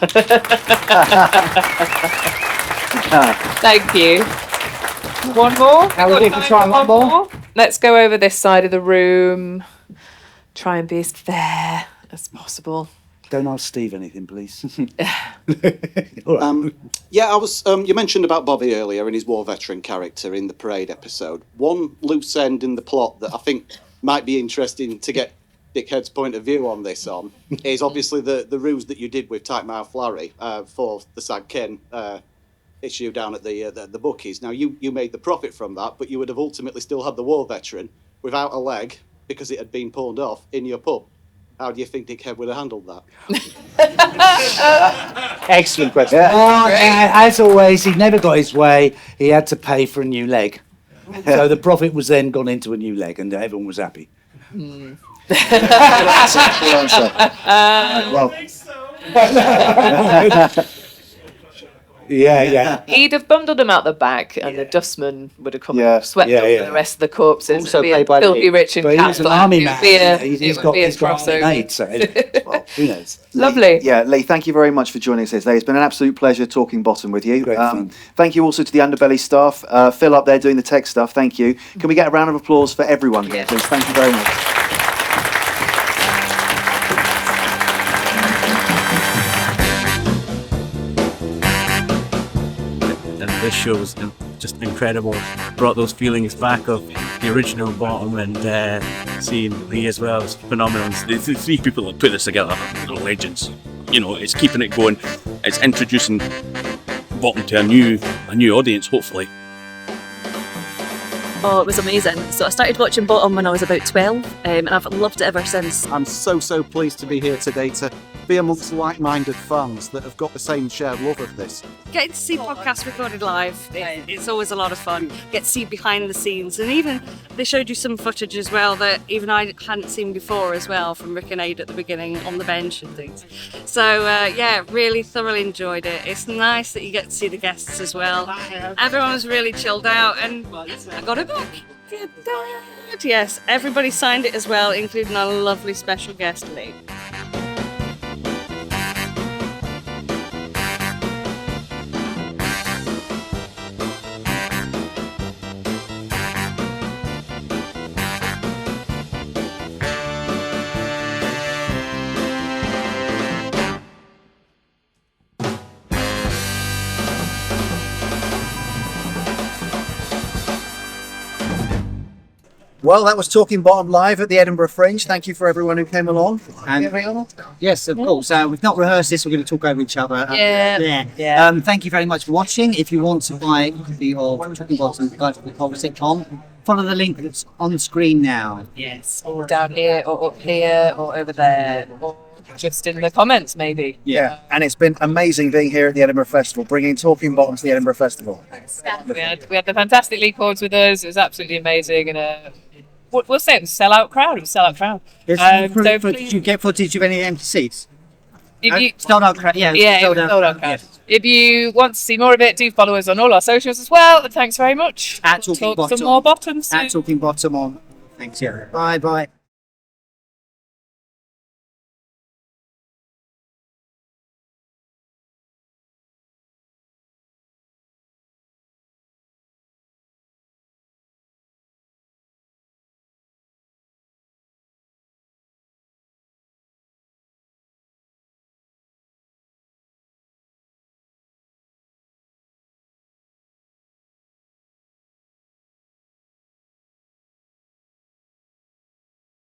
[SPEAKER 5] Thank you. One more.
[SPEAKER 7] How we doing for trying one more?
[SPEAKER 5] Let's go over this side of the room. Try and be as fair as possible.
[SPEAKER 8] Don't ask Steve anything, please.
[SPEAKER 11] Yeah, I was. You mentioned about Bobby earlier and his war veteran character in the parade episode. One loose end in the plot that I think might be interesting to get Dickhead's point of view on this is obviously the ruse that you did with Tight Mouth Larry for the Sag Ken issue down at the bookies. Now you made the profit from that, but you would have ultimately still had the war veteran without a leg because it had been pawned off in your pub. How do you think Dickhead would have handled that?
[SPEAKER 7] Excellent question.
[SPEAKER 8] As always, he never got his way. He had to pay for a new leg. So the profit was then gone into a new leg and everyone was happy.
[SPEAKER 6] That's a cool answer.
[SPEAKER 8] Yeah.
[SPEAKER 5] He'd have bundled them out the back, and the dustman would have come
[SPEAKER 6] Yeah.
[SPEAKER 5] and swept up the rest of the corpses.
[SPEAKER 7] Also
[SPEAKER 5] It'd be
[SPEAKER 7] played by
[SPEAKER 5] Filthy
[SPEAKER 7] Lee.
[SPEAKER 5] Rich and
[SPEAKER 8] But he was an
[SPEAKER 5] Catflap.
[SPEAKER 8] army
[SPEAKER 5] It
[SPEAKER 8] man.
[SPEAKER 5] would be a-
[SPEAKER 8] He's
[SPEAKER 5] it would
[SPEAKER 8] got
[SPEAKER 5] be a
[SPEAKER 8] his army
[SPEAKER 5] crossover.
[SPEAKER 8] made, so well, who knows?
[SPEAKER 5] Lovely.
[SPEAKER 6] Yeah, Lee, thank you very much for joining us here today. It's been an absolute pleasure talking bottom with you.
[SPEAKER 8] Great fun.
[SPEAKER 6] Thank you also to the Underbelly staff. Phil up there doing the tech stuff, thank you. Can we get a round of applause for everyone, please? Thank you very much.
[SPEAKER 13] And this show was just incredible. Brought those feelings back of the original Bottom, and seeing Lee as well was phenomenal.
[SPEAKER 14] The three people that put this together are legends. You know, it's keeping it going. It's introducing Bottom to a new audience, hopefully.
[SPEAKER 15] Oh, it was amazing. So I started watching Bottom when I was about 12, and I've loved it ever since.
[SPEAKER 16] I'm so pleased to be here today to be amongst like-minded fans that have got the same shared love of this.
[SPEAKER 17] Getting to see podcasts recorded live, it's always a lot of fun. Get to see behind the scenes, and even they showed you some footage as well that even I hadn't seen before as well, from Rick and Aid at the beginning on the bench and things. So yeah, really thoroughly enjoyed it. It's nice that you get to see the guests as well. Everyone was really chilled out, and I got it back. Good dad. Yes, everybody signed it as well, including our lovely special guest Lee.
[SPEAKER 6] Well, that was Talking Bottom live at the Edinburgh Fringe. Thank you for everyone who came along.
[SPEAKER 7] Yes, of course. We've not rehearsed this. We're going to talk over each other. Thank you very much for watching. If you want to buy a copy of Talking Bottom, go to thepolitic.com. Follow the link that's on the screen now.
[SPEAKER 5] Yes, or down here, or up here, or over there, or just in the comments, maybe.
[SPEAKER 6] Yeah, and it's been amazing being here at the Edinburgh Festival, bringing Talking Bottom to the Edinburgh Festival.
[SPEAKER 5] We had the fantastic Lee Cords with us. It was absolutely amazing, and we'll say it was a sellout crowd. It was a sellout crowd.
[SPEAKER 7] Did you get footage of any empty seats? Sold out crowd.
[SPEAKER 5] Yeah, it was sold out crowd. If you want to see more of it, do follow us on all our socials as well. And thanks very much.
[SPEAKER 7] At Talking
[SPEAKER 5] Talk
[SPEAKER 7] Bottom.
[SPEAKER 5] some more bottoms.
[SPEAKER 7] At Talking Bottom on. Thanks, yeah. Bye.